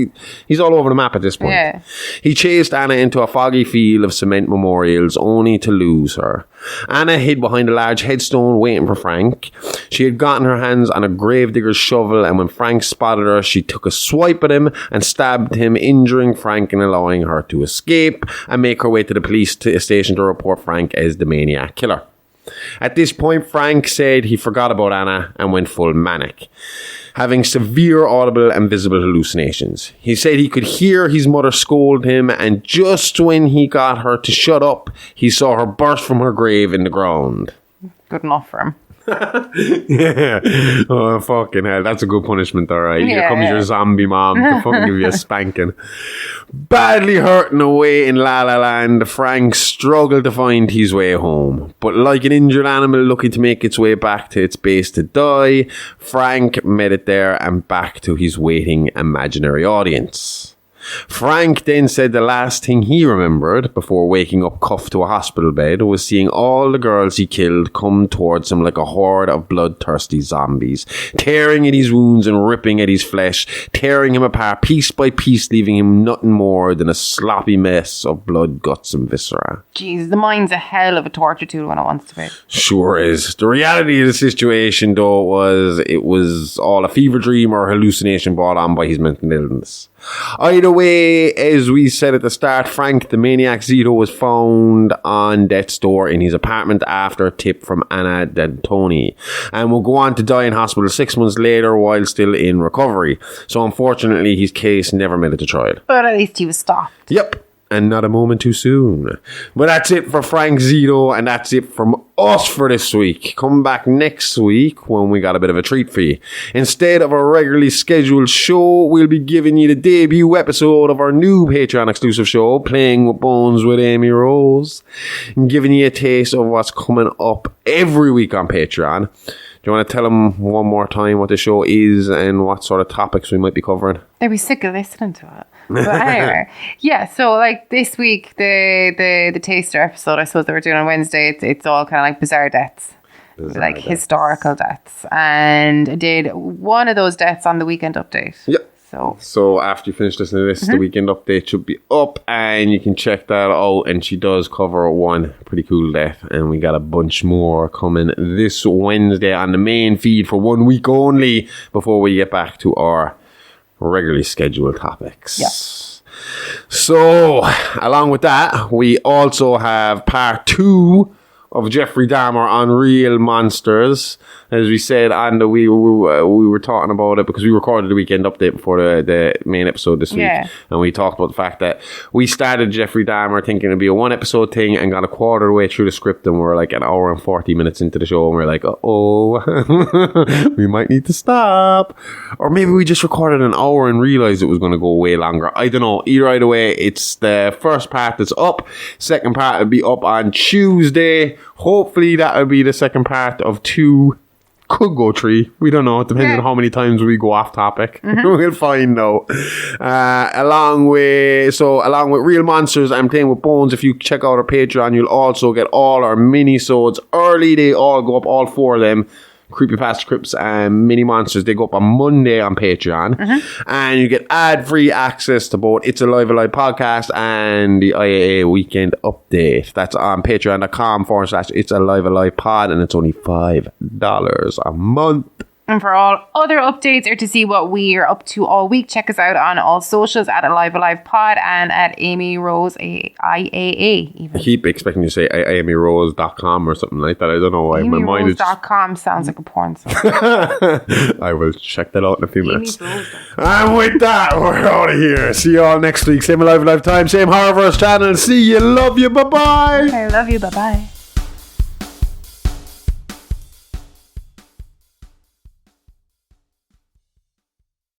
he's all over the map at this point. Yeah. He chased Anna into a foggy field of cement memorials, only to lose her. Anna hid behind a large headstone waiting for Franck. She had gotten her hands on a gravedigger's shovel, and when Franck spotted her, she took a swipe at him and stabbed him, injuring Franck and allowing her to escape and make her way to the police station to report Franck as the maniac killer. At this point, Franck said he forgot about Anna and went full manic, having severe audible and visible hallucinations. He said he could hear his mother scold him, and just when he got her to shut up, he saw her burst from her grave in the ground. Good enough for him. Yeah. Oh, fucking hell. That's a good punishment, alright. Here comes your zombie mom to fucking give you a spanking. Badly hurting away in La La Land, Franck struggled to find his way home. But like an injured animal looking to make its way back to its base to die, Franck made it there and back to his waiting imaginary audience. Franck then said the last thing he remembered before waking up cuffed to a hospital bed was seeing all the girls he killed come towards him like a horde of bloodthirsty zombies, tearing at his wounds and ripping at his flesh, tearing him apart piece by piece, leaving him nothing more than a sloppy mess of blood, guts and viscera. Jeez, the mind's a hell of a torture tool when it wants to be. Sure is. The reality of the situation, though, it was all a fever dream or hallucination brought on by his mental illness. Either way, as we said at the start, Franck the Maniac Zito was found on death's door in his apartment after a tip from Anna D'Antoni, and will go on to die in hospital 6 months later while still in recovery. So unfortunately, his case never made it to trial. But at least he was stopped. Yep. And not a moment too soon. But that's it for Franck Zito, and that's it from us for this week. Come back next week when we got a bit of a treat for you. Instead of a regularly scheduled show, we'll be giving you the debut episode of our new Patreon exclusive show, Playing with Bones with Aimee Rose, and giving you a taste of what's coming up every week on Patreon. Do you want to tell them one more time what the show is and what sort of topics we might be covering? They'd be sick of listening to it. But anyway, yeah, so like this week, the taster episode, I suppose, that we're doing on Wednesday, it's all kind of like bizarre deaths. Like historical deaths. And I did one of those deaths on the Weekend Update. Yep. So after you finish listening to this, the Weekend Update should be up and you can check that out. And she does cover one pretty cool death. And we got a bunch more coming this Wednesday on the main feed for 1 week only before we get back to our regularly scheduled topics. Yes. So, along with that, we also have part 2 of Jeffrey Dahmer on Real Monsters. As we said, and we were talking about it because we recorded the Weekend Update before the main episode this week. And we talked about the fact that we started Jeffrey Dahmer thinking it'd be a 1 episode thing and got a quarter of the way through the script and we're like an hour and 40 minutes into the show and we're like, we might need to stop. Or maybe we just recorded an hour and realized it was going to go way longer. I don't know. Either way, it's the first part that's up. Second part will be up on Tuesday. Hopefully that'll be the second part of 2. Could go 3. We don't know. It depends on how many times we go off topic. We'll find out. Along with Real Monsters, I'm Playing with Bones. If you check out our Patreon, you'll also get all our mini-sodes early. They all go up, all 4 of them. Creepypasta Scripts and Mini Monsters, they go up on Monday on Patreon. And you get ad-free access to both It's Alive Alive podcast and the IAA Weekend Update. That's on patreon.com/It's Alive Alive pod, and it's only $5 a month. And for all other updates or to see what we are up to all week, check us out on all socials at Alive Pod and at Aimee Rose IAA. Even. I keep expecting you to say aimeerose.com or something like that. I don't know why. My mind is... AimeeRose.com sounds like a porn site. I will check that out in a few minutes. AimeenRose.com. And with that, we're out of here. See you all next week. Same Alive time, same Horrorverse channel. See you. Love you. Bye-bye. I love you. Bye-bye.